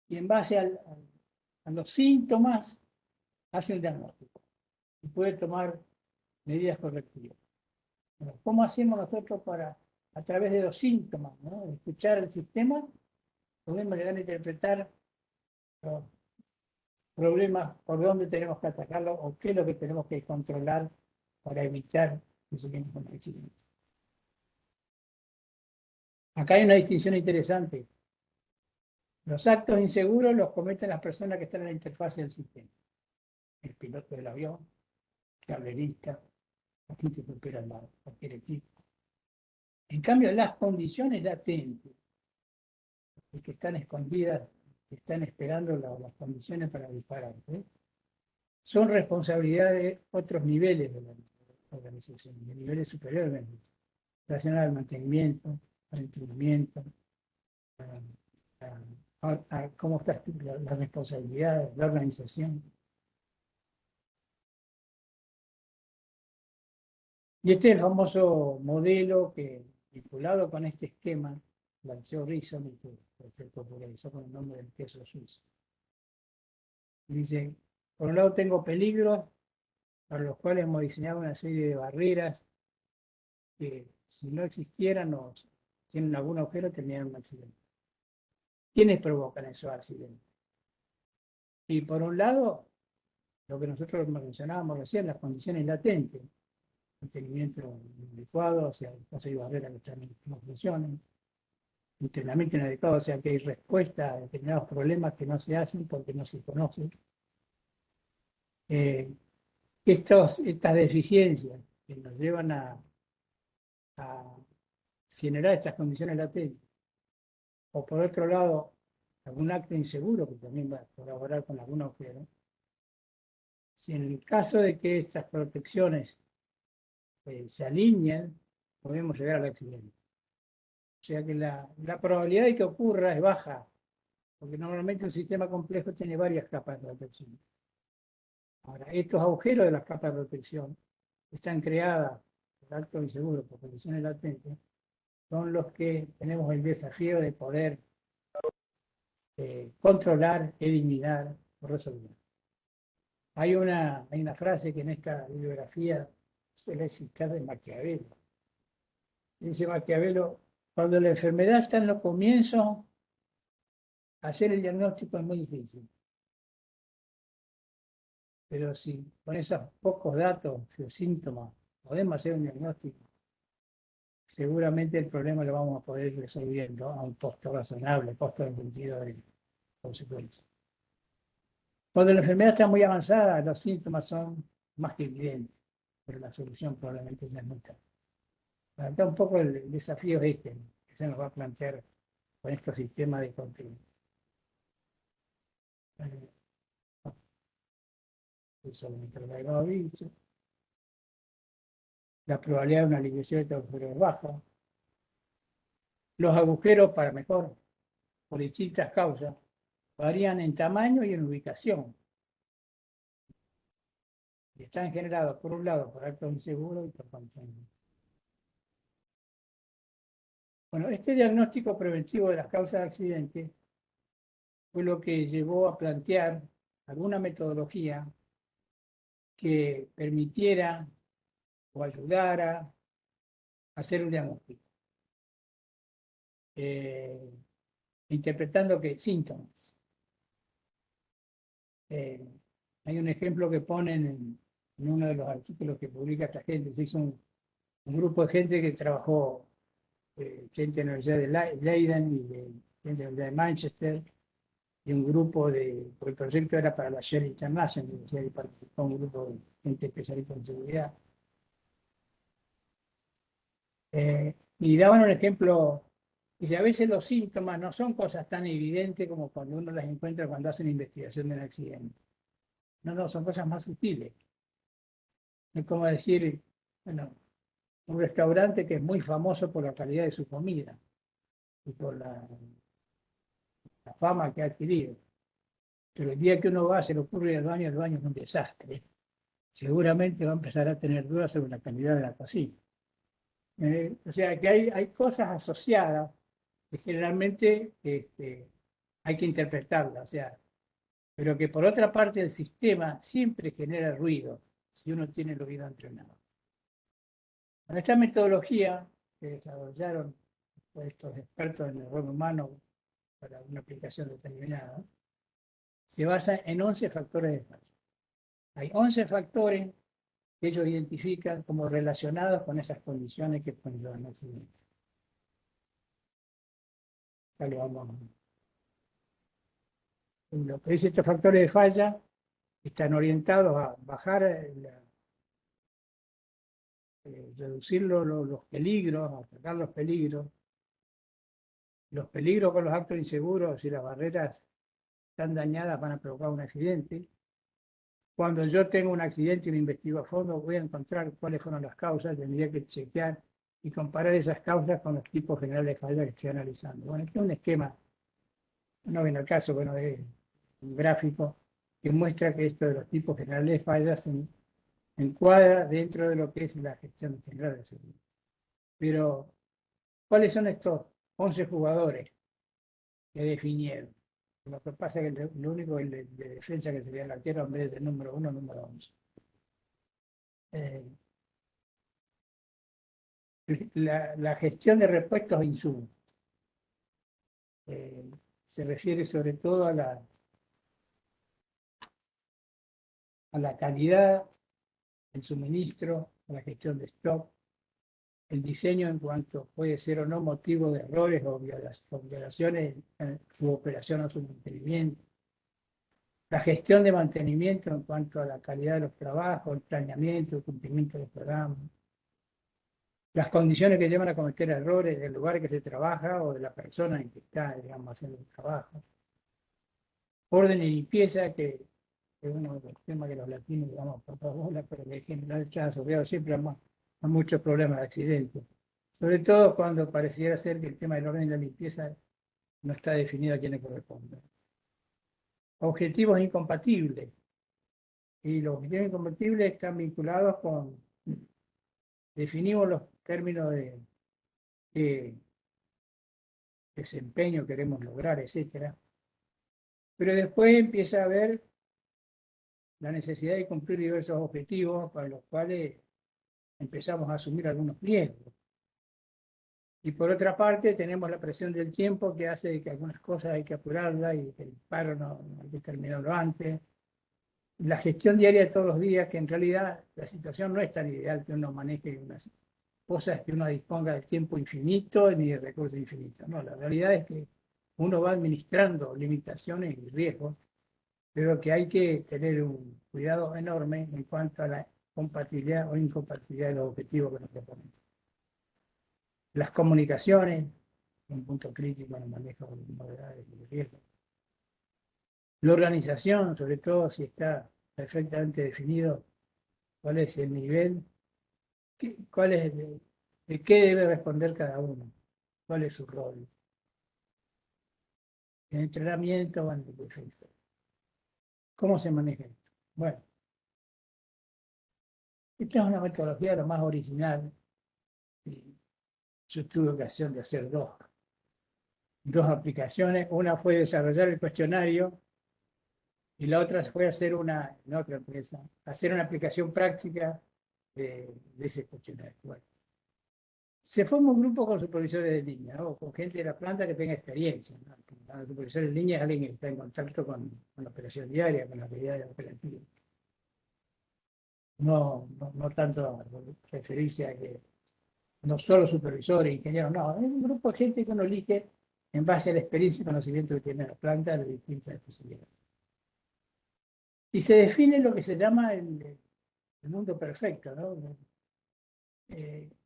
y en base a los síntomas hace el diagnóstico y puede tomar medidas correctivas. Bueno, ¿cómo hacemos nosotros para, a través de los síntomas, ¿no?, escuchar el sistema, podemos llegar a interpretar los problemas, por dónde tenemos que atacarlo o qué es lo que tenemos que controlar para evitar que lleguemos a un accidente? Acá hay una distinción interesante. Los actos inseguros los cometen las personas que están en la interfase del sistema. El piloto del avión, el tablerista, la gente que opera al lado, cualquier equipo. En cambio, las condiciones latentes, que están escondidas, que están esperando las condiciones para disparar, ¿eh?, son responsabilidad de otros niveles de la organización, de niveles superiores, relacionados al mantenimiento, al entrenamiento, a cómo está la responsabilidad, la organización. Y este es el famoso modelo que, vinculado con este esquema, lanzó Rison y que se popularizó con el nombre del queso suizo. Dice, por un lado tengo peligros para los cuales hemos diseñado una serie de barreras que si no existieran o tienen algún agujero tendrían un accidente. ¿Quiénes provocan esos accidentes? Y por un lado, lo que nosotros mencionábamos recién, las condiciones latentes, mantenimiento inadecuado, o sea, hay barreras que no funcionan, entrenamiento inadecuado, o sea que hay respuesta a determinados problemas que no se hacen porque no se conocen. Estas deficiencias que nos llevan a generar estas condiciones latentes, o por otro lado, algún acto inseguro que también va a colaborar con algún agujero, si en el caso de que estas protecciones se alinean, podemos llegar al accidente. O sea que la probabilidad de que ocurra es baja, porque normalmente un sistema complejo tiene varias capas de protección. Ahora, estos agujeros de las capas de protección están creadas por actos inseguros, por condiciones latentes, son los que tenemos el desafío de poder controlar, eliminar o resolver. Hay una frase que en esta bibliografía suele citar de Maquiavelo. Dice Maquiavelo, cuando la enfermedad está en los comienzos, hacer el diagnóstico es muy difícil. Pero si con esos pocos datos, esos síntomas, podemos hacer un diagnóstico, seguramente el problema lo vamos a poder ir resolviendo a un costo razonable, costo en sentido de consecuencia. Cuando la enfermedad está muy avanzada, los síntomas son más que evidentes, pero la solución probablemente ya no está. Acá un poco el desafío es este, que se nos va a plantear con estos sistemas de control. Eso lo habíamos dicho. La probabilidad de una alineación de agujeros es baja. Los agujeros, para mejor, por distintas causas, varían en tamaño y en ubicación. Y están generados, por un lado, por actos inseguros y por condiciones. Bueno, este diagnóstico preventivo de las causas de accidentes fue lo que llevó a plantear alguna metodología que permitiera o ayudara a hacer un diagnóstico, eh, interpretando que síntomas. Hay un ejemplo que ponen en uno de los artículos que publica esta gente. Se hizo un grupo de gente que trabajó, gente de la Universidad de Leiden y de, gente de la Universidad de Manchester, y un grupo de, porque el proyecto era para la Shell International, y participó un grupo de gente especialista en seguridad. Y daban un ejemplo, dice, a veces los síntomas no son cosas tan evidentes como cuando uno las encuentra cuando hacen investigación de un accidente. No, no, son cosas más sutiles. Es como decir, bueno, un restaurante que es muy famoso por la calidad de su comida y por la fama que ha adquirido. Pero el día que uno va, se le ocurre ir al baño, el baño es un desastre. Seguramente va a empezar a tener dudas sobre la calidad de la cocina. O sea que hay cosas asociadas que generalmente hay que interpretarlas, o sea, pero que por otra parte el sistema siempre genera ruido si uno tiene el oído entrenado. Con esta metodología que desarrollaron estos expertos en el error humano para una aplicación determinada, se basa en 11 factores de fallo. Hay 11 factores que ellos identifican como relacionados con esas condiciones que conllevan el accidente. Ya lo vamos a ver. Lo que dice estos factores de falla están orientados a bajar, reducir los peligros, a atacar los peligros con los actos inseguros. Si las barreras están dañadas van a provocar un accidente. Cuando yo tengo un accidente y lo investigo a fondo, voy a encontrar cuáles fueron las causas, tendría que chequear y comparar esas causas con los tipos generales de falla que estoy analizando. Bueno, aquí es un esquema, no viene al caso, bueno, es un gráfico que muestra que esto de los tipos generales de fallas encuadra dentro de lo que es la gestión general de seguridad. Pero, ¿cuáles son estos 11 jugadores que definieron? Lo que pasa es que lo único de defensa que sería el arquero en vez del número 1, número 11. La gestión de repuestos e insumos. Se refiere sobre todo a la calidad del suministro, a la gestión de stock, el diseño en cuanto puede ser o no motivo de errores o violaciones en su operación o su mantenimiento, la gestión de mantenimiento en cuanto a la calidad de los trabajos, el planeamiento, el cumplimiento de los programas, las condiciones que llevan a cometer errores del lugar que se trabaja o de la persona en que está, digamos, haciendo el trabajo, orden y limpieza, que es uno de los temas que los latinos, digamos, por bola, pero que en general está asociado siempre a muchos problemas de accidentes. Sobre todo cuando pareciera ser que el tema del orden y la limpieza no está definido a quién le corresponde. Objetivos incompatibles. Y los objetivos incompatibles están vinculados con, definimos los términos de qué desempeño queremos lograr, etcétera. Pero después empieza a haber la necesidad de cumplir diversos objetivos para los cuales empezamos a asumir algunos riesgos. Y por otra parte tenemos la presión del tiempo que hace que algunas cosas hay que apurarlas y que el paro no hay que terminarlo antes. La gestión diaria de todos los días, que en realidad la situación no es tan ideal que uno maneje unas cosas que uno disponga de tiempo infinito ni de recursos infinitos. No, la realidad es que uno va administrando limitaciones y riesgos, pero que hay que tener un cuidado enorme en cuanto a la compatibilidad o incompatibilidad de los objetivos que nos proponemos. Las comunicaciones, un punto crítico en el manejo de novedades y de riesgos. La organización, sobre todo si está perfectamente definido cuál es el nivel, cuál es de qué debe responder cada uno, cuál es su rol. En entrenamiento o en defensa. ¿Cómo se maneja esto? Bueno, esta es una metodología lo más original. Yo tuve ocasión de hacer dos. dos aplicaciones. Una fue desarrollar el cuestionario y la otra fue hacer en otra empresa, hacer una aplicación práctica de ese cuestionario. Bueno, se forma un grupo con supervisores de línea, ¿no? Con gente de la planta que tenga experiencia, ¿no? Los supervisores de línea es alguien que está en contacto con la operación diaria, con la actividad operativa. No tanto referirse a que no solo supervisores, ingenieros, no, es un grupo de gente que uno elige en base a la experiencia y conocimiento que tiene la planta de distintas especialidades. Y se define lo que se llama el mundo perfecto, ¿no?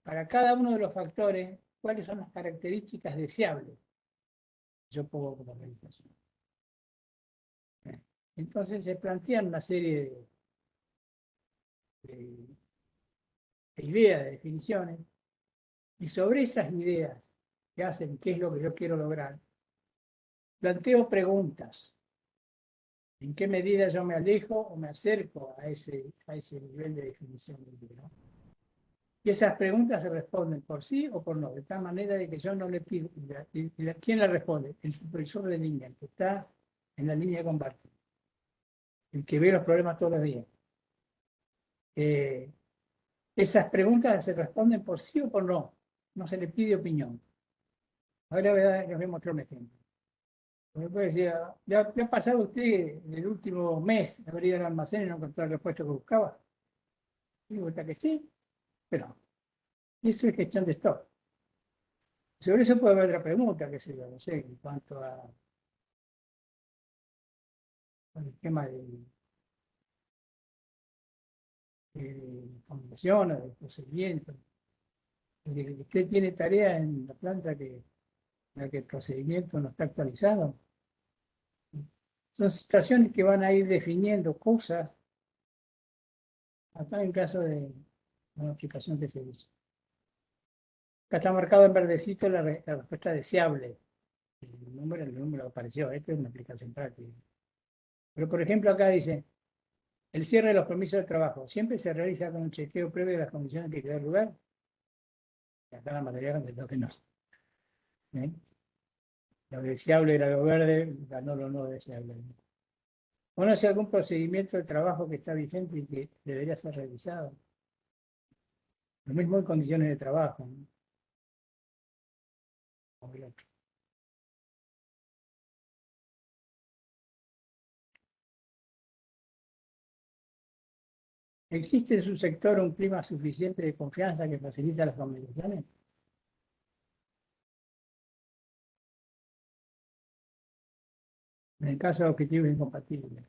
Para cada uno de los factores, ¿cuáles son las características deseables? Yo pongo como organización. Entonces se plantean una serie de, de ideas, de definiciones, y sobre esas ideas que hacen qué es lo que yo quiero lograr, planteo preguntas. ¿En qué medida yo me alejo o me acerco a ese nivel de definición del libro? Y esas preguntas se responden por sí o por no, de tal manera de que yo no le pido. ¿Quién la responde? El supervisor de línea, el que está en la línea de combate, el que ve los problemas todos los días. Esas preguntas se responden por sí o por no. No se le pide opinión. Ahora les voy a mostrar un ejemplo. Me puede decir, ¿ya ha pasado usted en el último mes de haber ido al almacén y no encontrar el repuesto que buscaba? Y digo que sí, pero eso es gestión de stock. Sobre eso puede haber otra pregunta, que sé yo, no sé, en cuanto al tema de formulación o de procedimiento. Usted tiene tarea en la planta en la que el procedimiento no está actualizado. Son situaciones que van a ir definiendo cosas, acá en caso de una aplicación que se hizo. Acá está marcado en verdecito la respuesta deseable. El número apareció, esta es una aplicación práctica. Pero por ejemplo acá dice, el cierre de los permisos de trabajo siempre se realiza con un chequeo previo de las condiciones que queda lugar. Y acá la mayoría contestó que no. ¿Eh? Lo deseable era lo verde, ganó lo no deseable. ¿Conoce algún procedimiento de trabajo que está vigente y que debería ser revisado? Lo mismo en condiciones de trabajo, ¿no? ¿Existe en su sector un clima suficiente de confianza que facilita las comunicaciones? En el caso de objetivos incompatibles.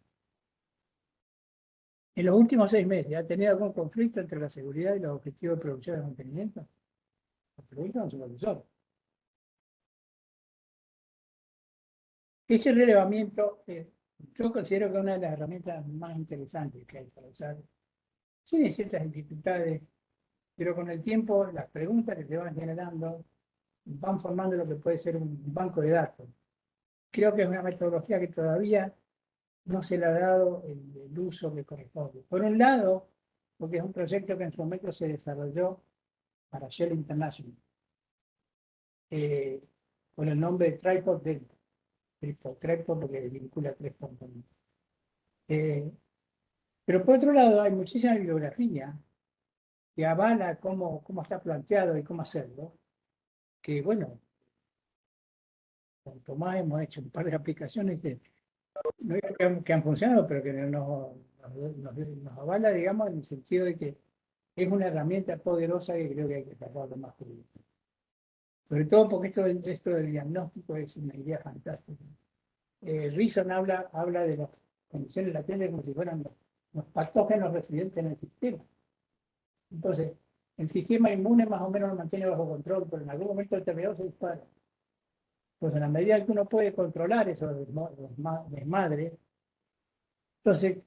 En los últimos 6 meses, ¿ha tenido algún conflicto entre la seguridad y los objetivos de producción y mantenimiento? Lo pregunta a un supervisor. Este relevamiento, yo considero que es una de las herramientas más interesantes que hay para usar. Tiene ciertas dificultades, pero con el tiempo las preguntas que te van generando van formando lo que puede ser un banco de datos. Creo que es una metodología que todavía no se le ha dado el uso que corresponde. Por un lado, porque es un proyecto que en su momento se desarrolló para Shell International, eh, con el nombre de Tripod Delta. Tripod porque vincula 3 componentes. Pero por otro lado, hay muchísima bibliografía que avala cómo está planteado y cómo hacerlo, que bueno, con Tomás hemos hecho un par de aplicaciones que no digo que han funcionado, pero que nos avala, digamos, en el sentido de que es una herramienta poderosa que creo que hay que sacarlo más público. Sobre todo porque esto del diagnóstico es una idea fantástica. Reason habla de las condiciones latentes como si fueran los patógenos residentes en el sistema. Entonces, el sistema inmune más o menos lo mantiene bajo control, pero en algún momento determinado se dispara. Pues en la medida que uno puede controlar esos desmadres, entonces,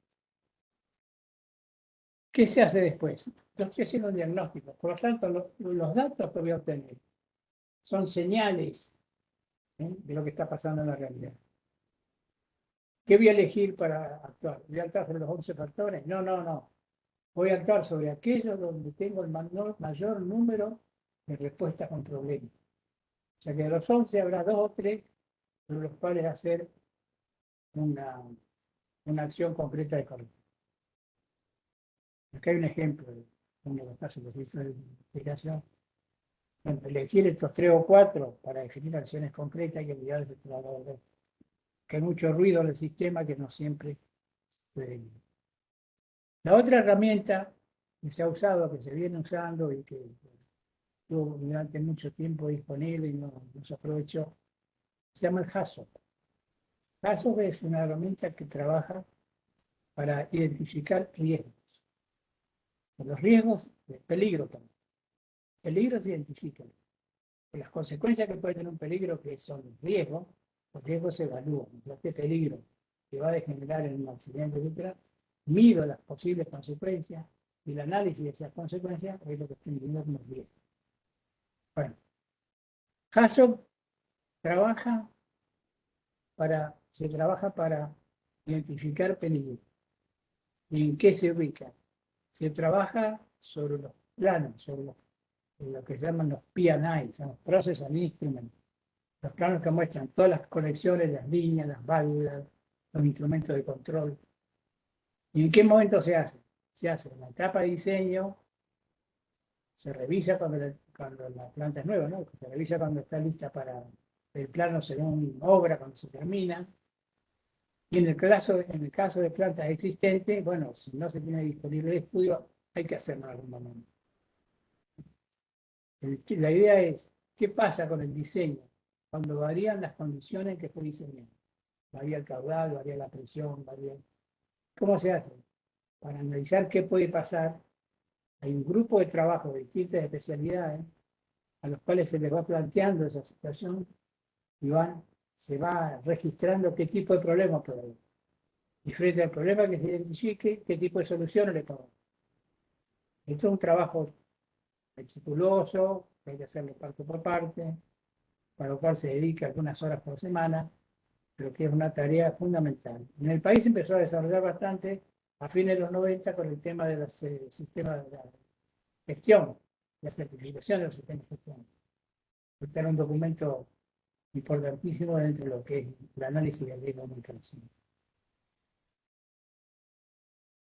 ¿qué se hace después? Yo estoy haciendo un diagnóstico. Por lo tanto, los datos que voy a obtener son señales, de lo que está pasando en la realidad. ¿Qué voy a elegir para actuar? ¿Voy a actuar sobre los 11 factores? No. Voy a actuar sobre aquellos donde tengo el mayor número de respuestas con problemas. O sea que de los 11 habrá 2 o 3 sobre los cuales hacer una, una acción concreta de corrección. Acá hay un ejemplo de uno de los casos que se hizo de investigación. Bueno, elegir estos 3 o 4 para definir acciones concretas y olvidar de todo el resto. Que hay mucho ruido en el sistema que no siempre puede ir. La otra herramienta que se ha usado, que se viene usando y que estuvo durante mucho tiempo disponible y no se aprovechó, se llama el HAZOP. HAZOP es una herramienta que trabaja para identificar riesgos. Los riesgos, el peligro también. Peligros se identifican. Las consecuencias que puede tener un peligro, que son los riesgos se evalúan. Este peligro que va a degenerar en un accidente, etc., mido las posibles consecuencias y el análisis de esas consecuencias es lo que estoy midiendo como riesgo. Bueno, HAZOP se trabaja para identificar peligros. ¿Y en qué se ubica? Se trabaja sobre los planos, sobre lo que llaman los P&I, son los Process and Instruments, los planos que muestran todas las conexiones, las líneas, las válvulas, los instrumentos de control. ¿Y en qué momento se hace? Se hace en la etapa de diseño, se revisa cuando la planta es nueva, ¿no? Se revisa cuando está lista para el plano según obra, cuando se termina. Y en el caso de plantas existentes, bueno, si no se tiene disponible el estudio, hay que hacerlo en algún momento. La idea es, ¿qué pasa con el diseño? Cuando varían las condiciones en que fue diseñado. Varía el caudal, varía la presión, varía... ¿Cómo se hace? Para analizar qué puede pasar, hay un grupo de trabajo de distintas especialidades a los cuales se les va planteando esa situación y se va registrando qué tipo de problema puede haber. Y frente al problema que se identifique, qué tipo de soluciones le ponemos. Esto es un trabajo meticuloso, que hay que hacerlo parte por parte, para lo cual se dedica algunas horas por semana, pero que es una tarea fundamental. En el país empezó a desarrollar bastante a fines de los 90 con el tema de los sistemas de la gestión, la certificación de los sistemas de gestión. Este era un documento importantísimo dentro de lo que es el análisis de riesgo de comunicación.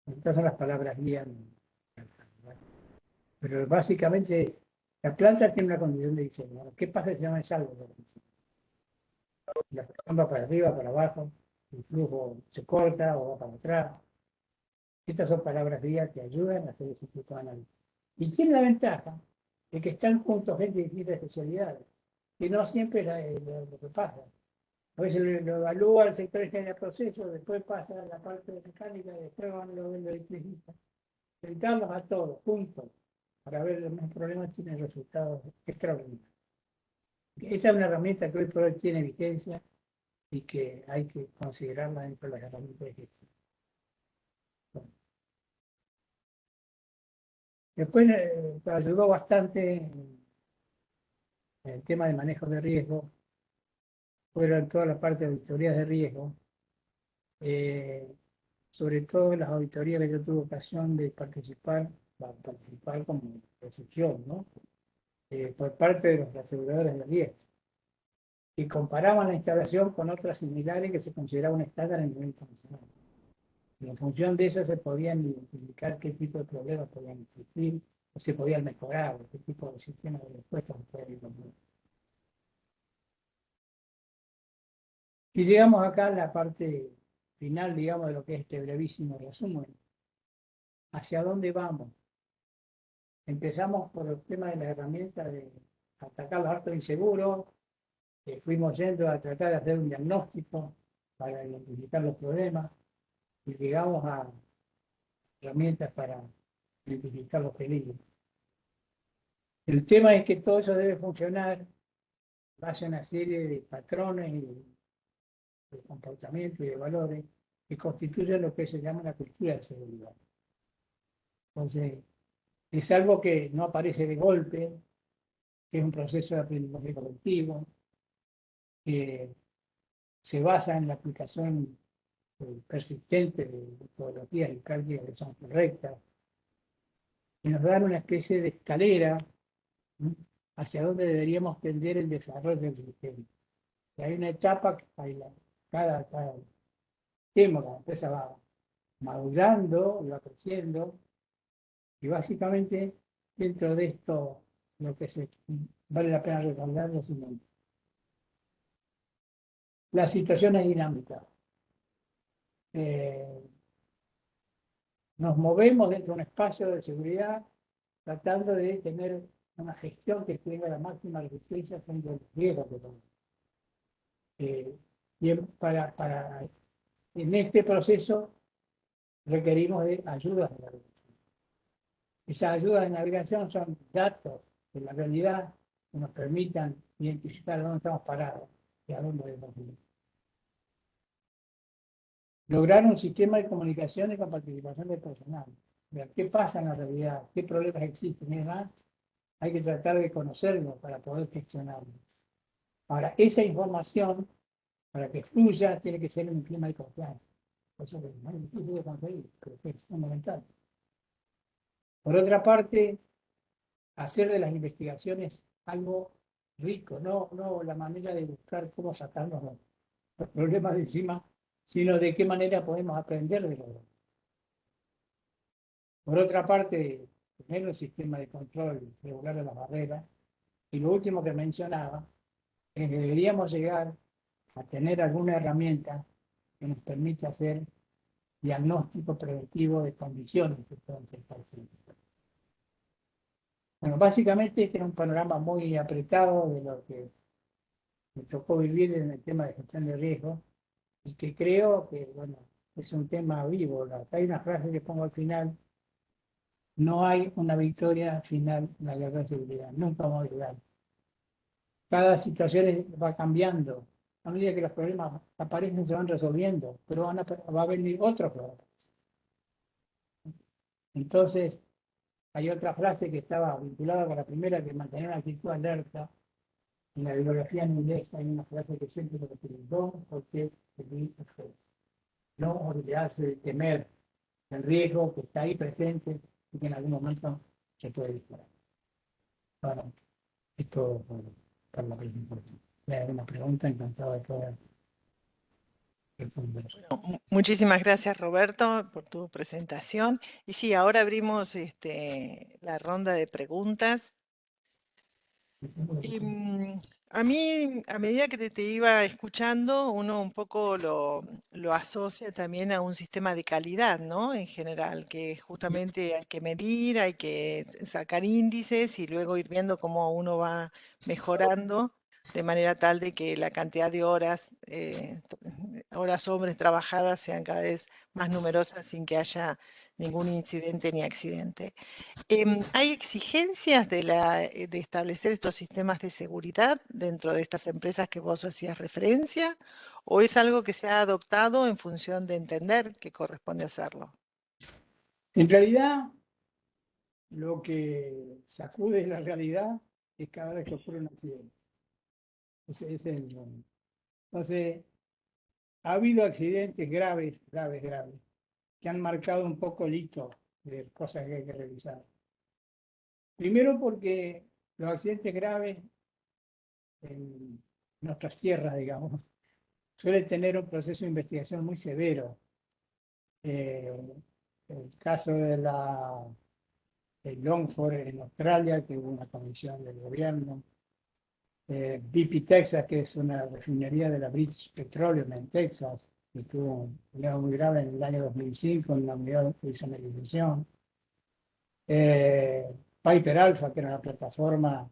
Estas son las palabras guías. Pero básicamente la planta tiene una condición de diseño. ¿Qué pasa si no me salgo de la condición? La presión va para arriba, para abajo, el flujo se corta o va para atrás. Estas son palabras guías que ayudan a hacer ese tipo de análisis. Y tiene la ventaja de que están juntos gente de distintas especialidades, que no siempre es lo que pasa. A veces lo evalúa el sector de ingeniería de procesos, después pasa a la parte de mecánica, y después van los electricistas. Dedicamos a todos, juntos, para ver los problemas, tienen resultados extraordinarios. Esta es una herramienta que hoy por hoy tiene vigencia y que hay que considerarla dentro de las herramientas de gestión. Bueno. Después ayudó bastante en el tema de manejo de riesgo, fueron toda la parte de auditorías de riesgo, sobre todo en las auditorías que yo tuve ocasión de participar como decisión, ¿no? Por parte de los aseguradores de riesgo. Y comparaban la instalación con otras similares que se consideraba un estándar en nivel internacional. Y en función de eso se podían identificar qué tipo de problemas podían existir, o se podían mejorar, o qué tipo de sistema de respuesta se podían encontrar. Y llegamos acá a la parte final, digamos, de lo que es este brevísimo resumen. ¿Hacia dónde vamos? Empezamos por el tema de las herramientas de atacar los actos inseguros, fuimos yendo a tratar de hacer un diagnóstico para identificar los problemas y llegamos a herramientas para identificar los peligros. El tema es que todo eso debe funcionar base a una serie de patrones y de comportamiento y de valores que constituyen lo que se llama la cultura de seguridad. Entonces, es algo que no aparece de golpe, que es un proceso de aprendizaje colectivo, que se basa en la aplicación persistente de metodologías y prácticas que son correctas, y nos dan una especie de escalera, ¿no? hacia dónde deberíamos tender el desarrollo del sistema. Y hay una etapa que cada tema, la empresa va madurando, va creciendo, y básicamente dentro de esto lo que vale la pena recordar es lo siguiente. La situación es dinámica. Eh, Nos movemos dentro de un espacio de seguridad tratando de tener una gestión que tenga la máxima resistencia frente a los riesgos que tenemos. Y en este proceso requerimos de ayudas de navegación. Esas ayudas de navegación son datos de la realidad que nos permitan identificar dónde estamos parados y a dónde debemos ir. Lograr un sistema de comunicaciones con participación del personal. Ver qué pasa en la realidad, qué problemas existen y demás. Hay que tratar de conocerlo para poder gestionarlo. Ahora, esa información, para que fluya, tiene que ser en un clima de confianza. Eso es muy difícil de conseguir, pero es fundamental. Por otra parte, hacer de las investigaciones algo rico, no la manera de buscar cómo sacarnos los problemas de encima, sino de qué manera podemos aprender de los demás. Por otra parte, tener un sistema de control regular de las barreras. Y lo último que mencionaba es que deberíamos llegar a tener alguna herramienta que nos permita hacer diagnóstico preventivo de condiciones que pueden ser presentes. Bueno, básicamente este era un panorama muy apretado de lo que me tocó vivir en el tema de gestión de riesgo y que creo que, bueno, es un tema vivo. Hay una frase que pongo al final: no hay una victoria final en la guerra de seguridad, nunca vamos a llegar. Cada situación va cambiando. A medida que los problemas aparecen, se van resolviendo, pero va a venir otros problemas. Entonces, hay otra frase que estaba vinculada con la primera, que mantener una actitud alerta. En la bibliografía en inglés hay una frase que siempre lo repito: don't forget to be afraid. No olvidarse de temer el riesgo que está ahí presente y que en algún momento se puede disparar. Bueno, esto para lo que es importante. Si hay alguna pregunta, encantado de poder responder. Muchísimas gracias, Roberto, por tu presentación. Y sí, ahora abrimos la ronda de preguntas. Y, a mí, a medida que te iba escuchando, uno un poco lo asocia también a un sistema de calidad, ¿no? En general, que justamente hay que medir, hay que sacar índices y luego ir viendo cómo uno va mejorando de manera tal de que la cantidad de horas, horas hombres trabajadas sean cada vez más numerosas sin que haya ningún incidente ni accidente. ¿Hay exigencias de establecer estos sistemas de seguridad dentro de estas empresas que vos hacías referencia? ¿O es algo que se ha adoptado en función de entender que corresponde hacerlo? En realidad, lo que sacude la realidad es cada vez que ocurre un accidente. Ese es el momento. Entonces, ha habido accidentes graves, graves, graves, que han marcado un poco el hito de cosas que hay que revisar. Primero porque los accidentes graves en nuestras tierras, digamos, suelen tener un proceso de investigación muy severo. El caso de Longford en Australia, que hubo una comisión del gobierno. BP Texas, que es una refinería de la British Petroleum en Texas, que tuvo un problema muy grave en el año 2005 en la unidad de isomerización. Piper Alpha, que era una plataforma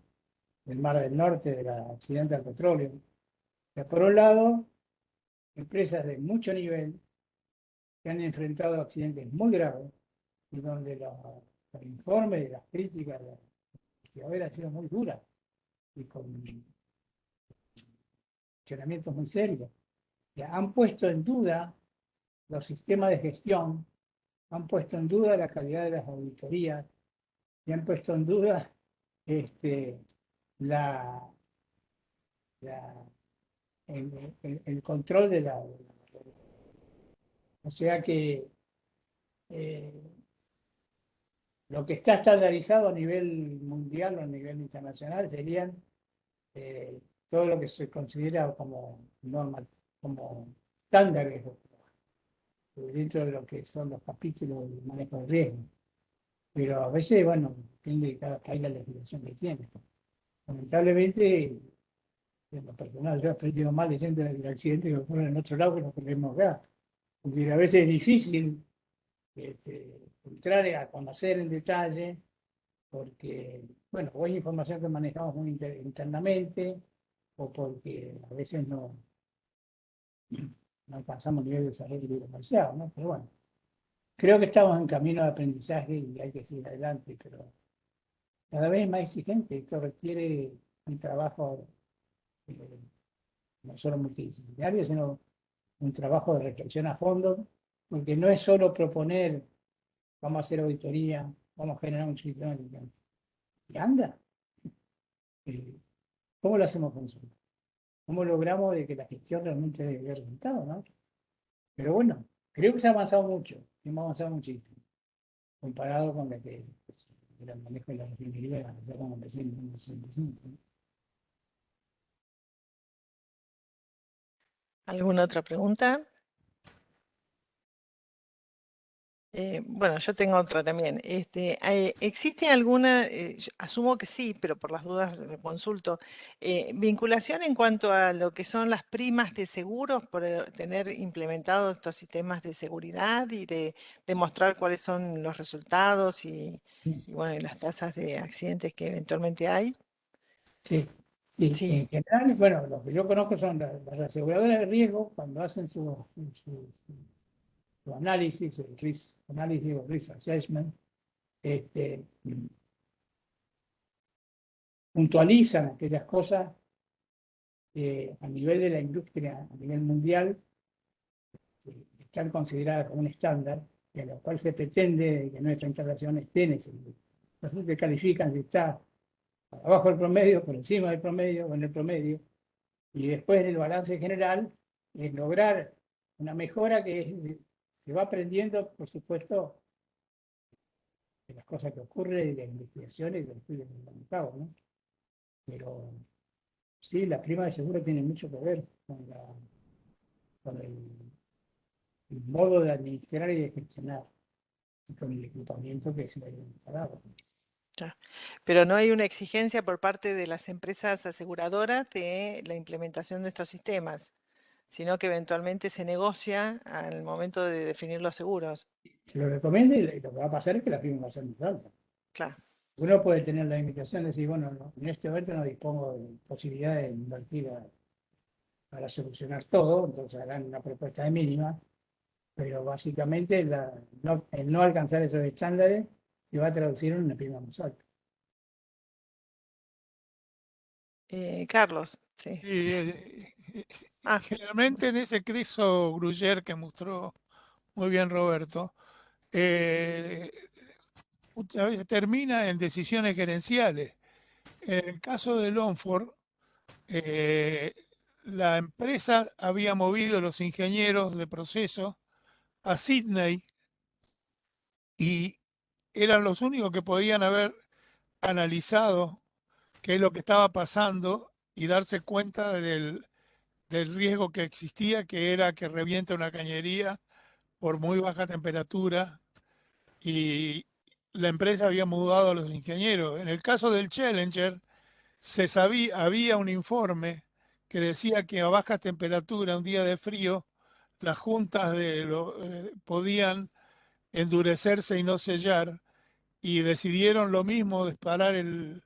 del Mar del Norte del accidente del petróleo. Por un lado, empresas de mucho nivel que han enfrentado accidentes muy graves y donde los informes y las críticas de los investigadores han sido muy duras y con cuestionamientos muy serios. Que han puesto en duda los sistemas de gestión, han puesto en duda la calidad de las auditorías y han puesto en duda la, la- el control de la. O sea que Lo que está estandarizado a nivel mundial o a nivel internacional serían todo lo que se considera como normal, como estándares dentro de lo que son los capítulos de manejo de riesgo. Pero a veces, bueno, depende de cada país la legislación que tiene. Lamentablemente, en lo personal, yo he aprendido más leyendo el accidente que ocurre en otro lado que lo que vemos acá. Porque a veces es difícil entrar a conocer en detalle, porque, bueno, o hay información que manejamos muy internamente, o porque a veces no alcanzamos nivel de desarrollo comercial, ¿no? Pero bueno, creo que estamos en camino de aprendizaje y hay que seguir adelante, pero cada vez es más exigente. Esto requiere un trabajo eh, no solo multidisciplinario, sino un trabajo de reflexión a fondo, porque no es solo proponer, vamos a hacer auditoría, vamos a generar un sistema y anda. Eh, ¿Cómo lo hacemos funcionar? ¿Cómo logramos de que la gestión realmente dé resultados, ¿no? Pero bueno, creo que se ha avanzado mucho, hemos avanzado muchísimo, comparado con la que era el manejo de la ingeniería ya como empecé en 1965, ¿no? ¿Alguna otra pregunta? Bueno, yo tengo otra también. ¿Existe alguna, yo asumo que sí, pero por las dudas lo consulto, vinculación en cuanto a lo que son las primas de seguros por tener implementados estos sistemas de seguridad y de demostrar cuáles son los resultados y bueno, y las tasas de accidentes que eventualmente hay? Sí, sí, Sí. en general, bueno, lo que yo conozco son las aseguradoras de riesgo, cuando hacen su análisis, el risk análisis o risk assessment, este, puntualizan aquellas cosas a nivel de la industria, a nivel mundial, están consideradas como un estándar y a lo cual se pretende que nuestra instalación esté en ese nivel. Entonces te califican si está abajo del promedio, por encima del promedio o en el promedio, y después en el balance general es lograr una mejora que va aprendiendo, por supuesto, de las cosas que ocurren, y de las investigaciones y de los estudios que llevan a cabo, ¿no? Pero sí, la prima de seguro tiene mucho que ver con el modo de administrar y de gestionar, y con el equipamiento que se le ha instalado. Ya. Pero no hay una exigencia por parte de las empresas aseguradoras de la implementación de estos sistemas, sino que eventualmente se negocia al momento de definir los seguros. Se lo recomienda y lo que va a pasar es que la prima va a ser muy alta. Claro. Uno puede tener la limitación de decir, bueno, en este momento no dispongo de posibilidad de invertir para solucionar todo, entonces harán una propuesta de mínima, pero básicamente el no alcanzar esos estándares se va a traducir en una prima más alta. Carlos, sí. Y, Ah, generalmente en ese criso Gruyère que mostró muy bien Roberto, eh, muchas veces termina en decisiones gerenciales. En el caso de Longford, eh, la empresa había movido los ingenieros de proceso a Sydney y eran los únicos que podían haber analizado qué es lo que estaba pasando y darse cuenta del riesgo que existía, que era que reviente una cañería por muy baja temperatura, y la empresa había mudado a los ingenieros. En el caso del Challenger, había un informe que decía que a baja temperatura, un día de frío, las juntas podían endurecerse y no sellar, y decidieron lo mismo, disparar el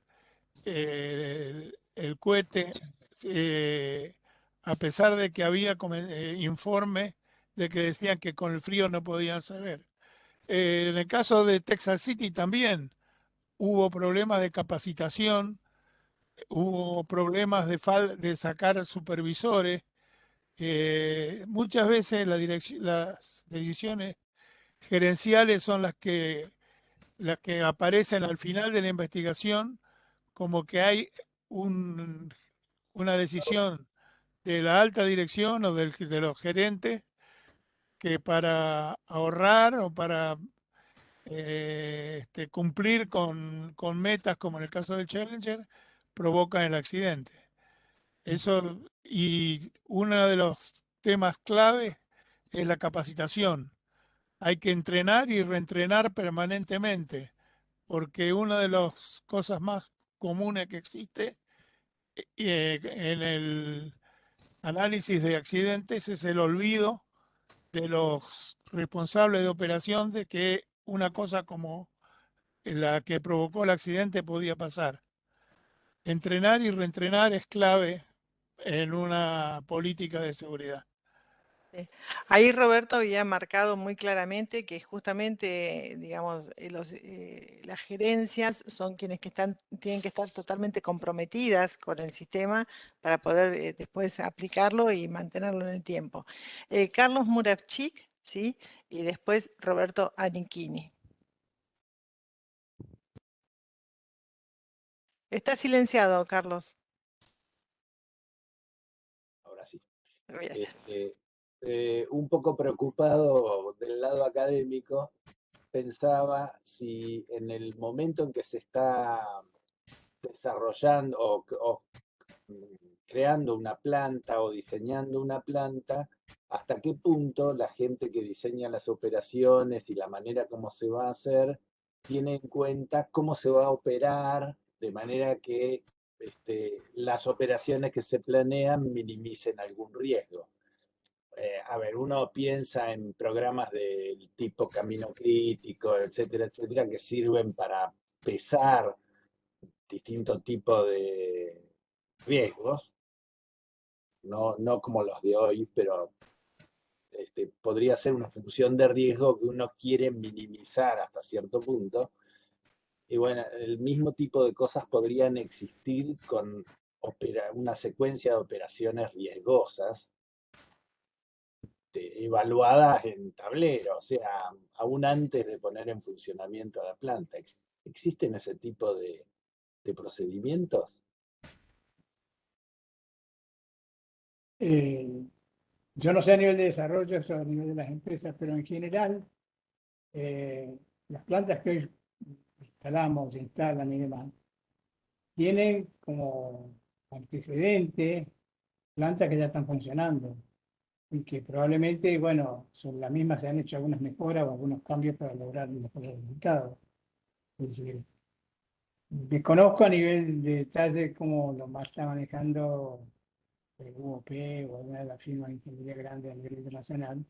cohete, eh, a pesar de que había informe de que decían que con el frío no podían saber. En el caso de Texas City también hubo problemas de capacitación, hubo problemas de sacar supervisores. Muchas veces las decisiones gerenciales son las que aparecen al final de la investigación, como que hay un- una decisión de la alta dirección o de los gerentes, que para ahorrar o para cumplir con metas como en el caso del Challenger provocan el accidente. Eso, y uno de los temas clave es la capacitación. Hay que entrenar y reentrenar permanentemente, porque una de las cosas más comunes que existe en el análisis de accidentes es el olvido de los responsables de operación de que una cosa como la que provocó el accidente podía pasar. Entrenar y reentrenar es clave en una política de seguridad. Ahí Roberto había marcado muy claramente que justamente, digamos, las gerencias son quienes tienen que estar totalmente comprometidas con el sistema para poder después aplicarlo y mantenerlo en el tiempo. Carlos Muravchik, ¿sí? Y después Roberto Anichini. Está silenciado, Carlos. Ahora sí. Bien. Un poco preocupado del lado académico, pensaba si en el momento en que se está desarrollando o creando una planta o diseñando una planta, hasta qué punto la gente que diseña las operaciones y la manera como se va a hacer tiene en cuenta cómo se va a operar de manera que las operaciones que se planean minimicen algún riesgo. A ver, uno piensa en programas del tipo camino crítico, etcétera, que sirven para pesar distintos tipos de riesgos, no como los de hoy, pero podría ser una función de riesgo que uno quiere minimizar hasta cierto punto. Y bueno, el mismo tipo de cosas podrían existir con una secuencia de operaciones riesgosas evaluadas en tablero, o sea, aún antes de poner en funcionamiento la planta. ¿Existen ese tipo de procedimientos? Yo no sé a nivel de desarrollo, eso a nivel de las empresas, pero en general, las plantas que hoy instalamos, instalan y demás, tienen como antecedente plantas que ya están funcionando y que probablemente, bueno, sobre la misma se han hecho algunas mejoras o algunos cambios para lograr mejores resultados. Es decir, desconozco a nivel de detalle cómo lo más está manejando el UOP o alguna de las firmas de ingeniería grandes a nivel internacional,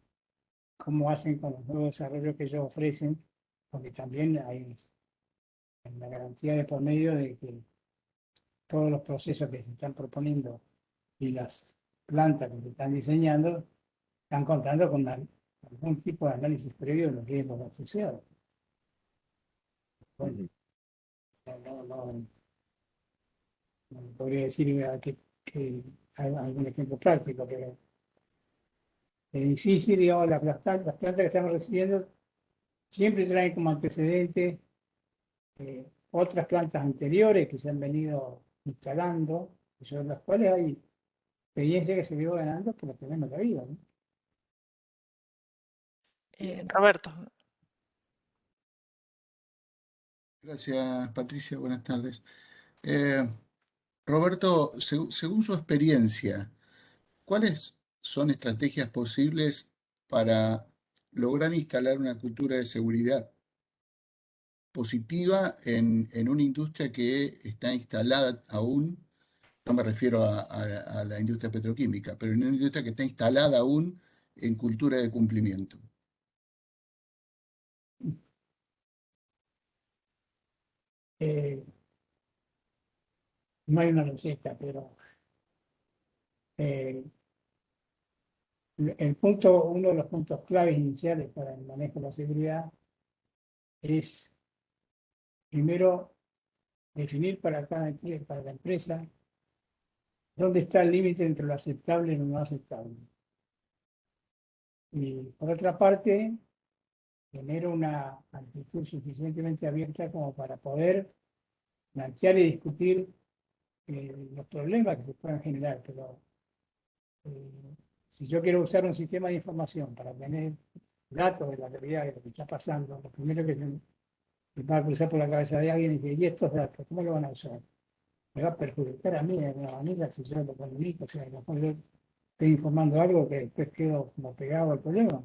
cómo hacen con los nuevos desarrollos que ellos ofrecen, porque también hay la garantía de por medio de que todos los procesos que se están proponiendo y las plantas que se están diseñando están contando con algún tipo de análisis previo de los riesgos asociados. Bueno, no podría decir que hay algún ejemplo práctico, pero es difícil, digamos, las plantas que estamos recibiendo siempre traen como antecedente otras plantas anteriores que se han venido instalando, y sobre las cuales hay experiencia que se vio ganando por los terrenos de la vida, ¿no? Roberto. Gracias, Patricia. Buenas tardes. Eh, Roberto, según su experiencia, ¿cuáles son estrategias posibles para lograr instalar una cultura de seguridad positiva en una industria que está instalada aún? No me refiero a la industria petroquímica, pero en una industria que está instalada aún en cultura de cumplimiento. Eh, no hay una receta, pero eh, uno de los puntos claves iniciales para el manejo de la seguridad es primero definir para la empresa dónde está el límite entre lo aceptable y lo no aceptable. Y por otra parte, tener una actitud suficientemente abierta como para poder plantear y discutir los problemas que se puedan generar. Pero si yo quiero usar un sistema de información para tener datos de la realidad de lo que está pasando, lo primero que y va a cruzar por la cabeza de alguien y dice, ¿y estos datos cómo lo van a usar? Me va a perjudicar a mí de alguna manera si yo lo comunico, o sea, a lo mejor yo estoy informando algo que después quedo como pegado al problema.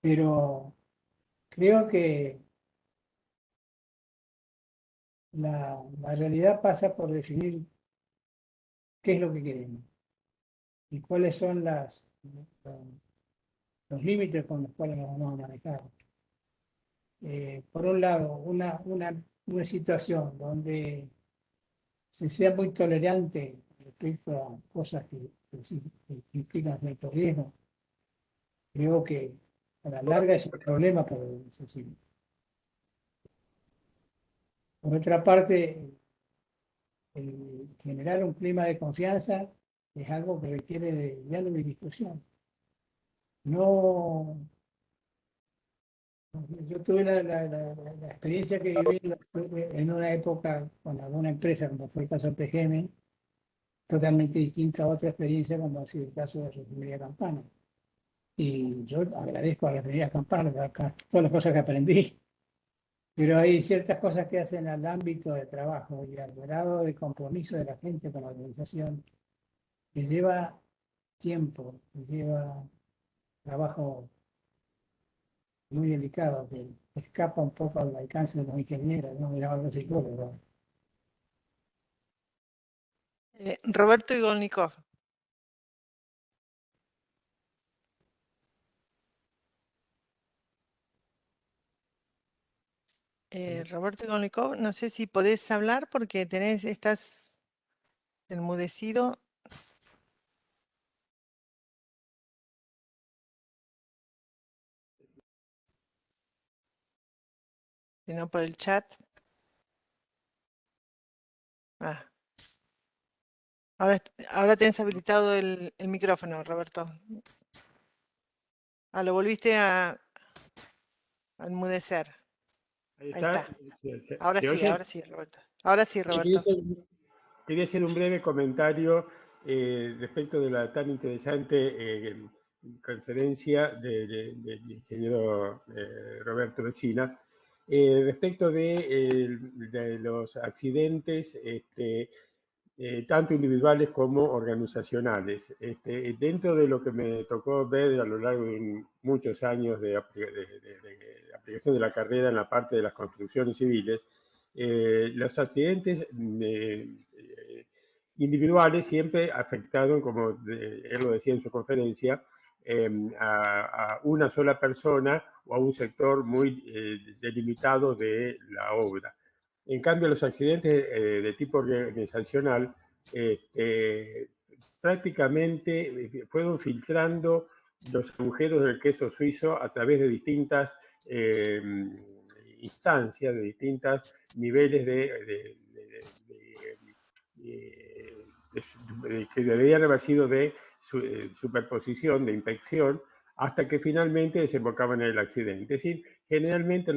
Pero creo que la realidad pasa por definir qué es lo que queremos y cuáles son los límites con los cuales nos vamos a manejar. Por un lado, una situación donde se sea muy tolerante respecto a cosas que implican cierto riesgo, creo que a la larga es un problema para el asesino. Por otra parte, generar un clima de confianza es algo que requiere de diálogo y discusión. No, yo tuve la experiencia que viví en una época con alguna empresa, como fue el caso de PGM, totalmente distinta a otra experiencia, como ha sido el caso de Refinería Campana. Y yo agradezco a la Refinería Campana todas las cosas que aprendí, pero hay ciertas cosas que hacen al ámbito de trabajo y al grado de compromiso de la gente con la organización, que lleva tiempo, que lleva trabajo muy delicado, que escapa un poco al alcance de los ingenieros, no miraba a los psicólogos. Roberto Igolnikov. Roberto Igolnikov, no sé si podés hablar porque estás enmudecido. Si no, por el chat. Ah. Ahora tenés habilitado el micrófono, Roberto. Lo volviste a enmudecer. Ahí Ahí está. está. Ahora ¿Se sí, oye? ahora sí, Roberto. Ahora sí, Roberto. Quería hacer un breve comentario respecto de la tan interesante conferencia del ingeniero Roberto Vecina, respecto de los accidentes, tanto individuales como organizacionales. Dentro de lo que me tocó ver a lo largo de muchos años de aplicación de la carrera en la parte de las construcciones civiles, los accidentes individuales siempre afectaron, como él lo decía en su conferencia, a una sola persona o a un sector muy delimitado de la obra. En cambio, los accidentes de tipo organizacional prácticamente fueron filtrando los agujeros del queso suizo a través de distintas instancias, de distintos niveles que deberían haber sido de superposición, de inspección, hasta que finalmente desembocaban en el accidente. Es decir, generalmente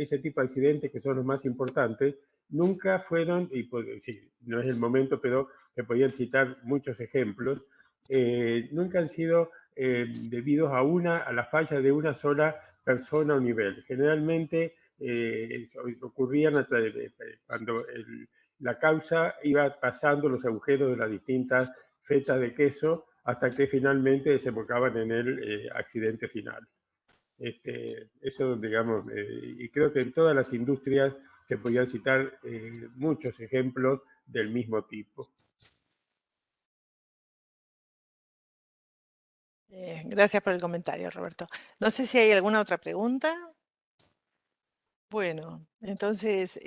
ese tipo de accidentes, que son los más importantes, nunca fueron, y pues, sí, no es el momento, pero se podían citar muchos ejemplos, nunca han sido debidos a la falla de una sola persona o nivel. Generalmente ocurrían cuando la causa iba pasando los agujeros de las distintas fetas de queso hasta que finalmente desembocaban en el accidente final. Eso, digamos, y creo que en todas las industrias se podían citar muchos ejemplos del mismo tipo. Gracias por el comentario, Roberto. No sé si hay alguna otra pregunta. Bueno, entonces,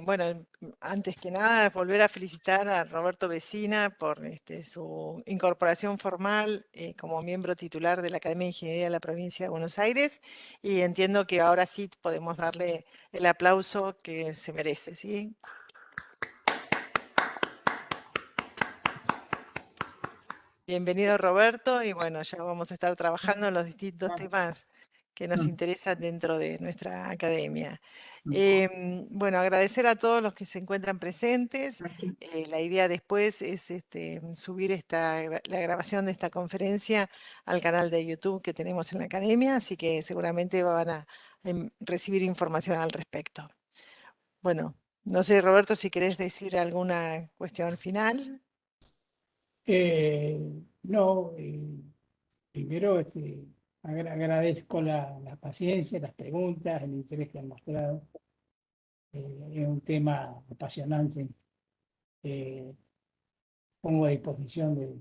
bueno, antes que nada, volver a felicitar a Roberto Vecina por su incorporación formal como miembro titular de la Academia de Ingeniería de la Provincia de Buenos Aires, y entiendo que ahora sí podemos darle el aplauso que se merece, ¿sí? Bienvenido, Roberto, y bueno, ya vamos a estar trabajando en los distintos temas que nos interesan dentro de nuestra academia. Bueno, agradecer a todos los que se encuentran presentes. La idea después es subir la grabación de esta conferencia al canal de YouTube que tenemos en la academia, así que seguramente van a recibir información al respecto. Bueno, no sé, Roberto, si querés decir alguna cuestión final. No, primero agradezco la paciencia, las preguntas, el interés que han mostrado. Es un tema apasionante. Pongo a disposición de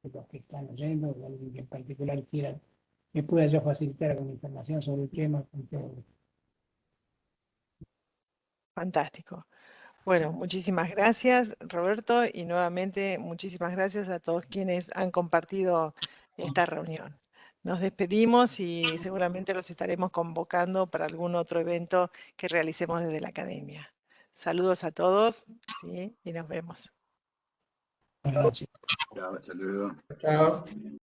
los que están oyendo, de alguien que en particular quiera que pueda yo facilitar alguna información sobre el tema. Con todo gusto. Fantástico. Bueno, muchísimas gracias, Roberto, y nuevamente muchísimas gracias a todos quienes han compartido esta reunión. Nos despedimos y seguramente los estaremos convocando para algún otro evento que realicemos desde la academia. Saludos a todos, ¿sí? Y nos vemos. Buenas noches. Chao, hasta luego. Chao.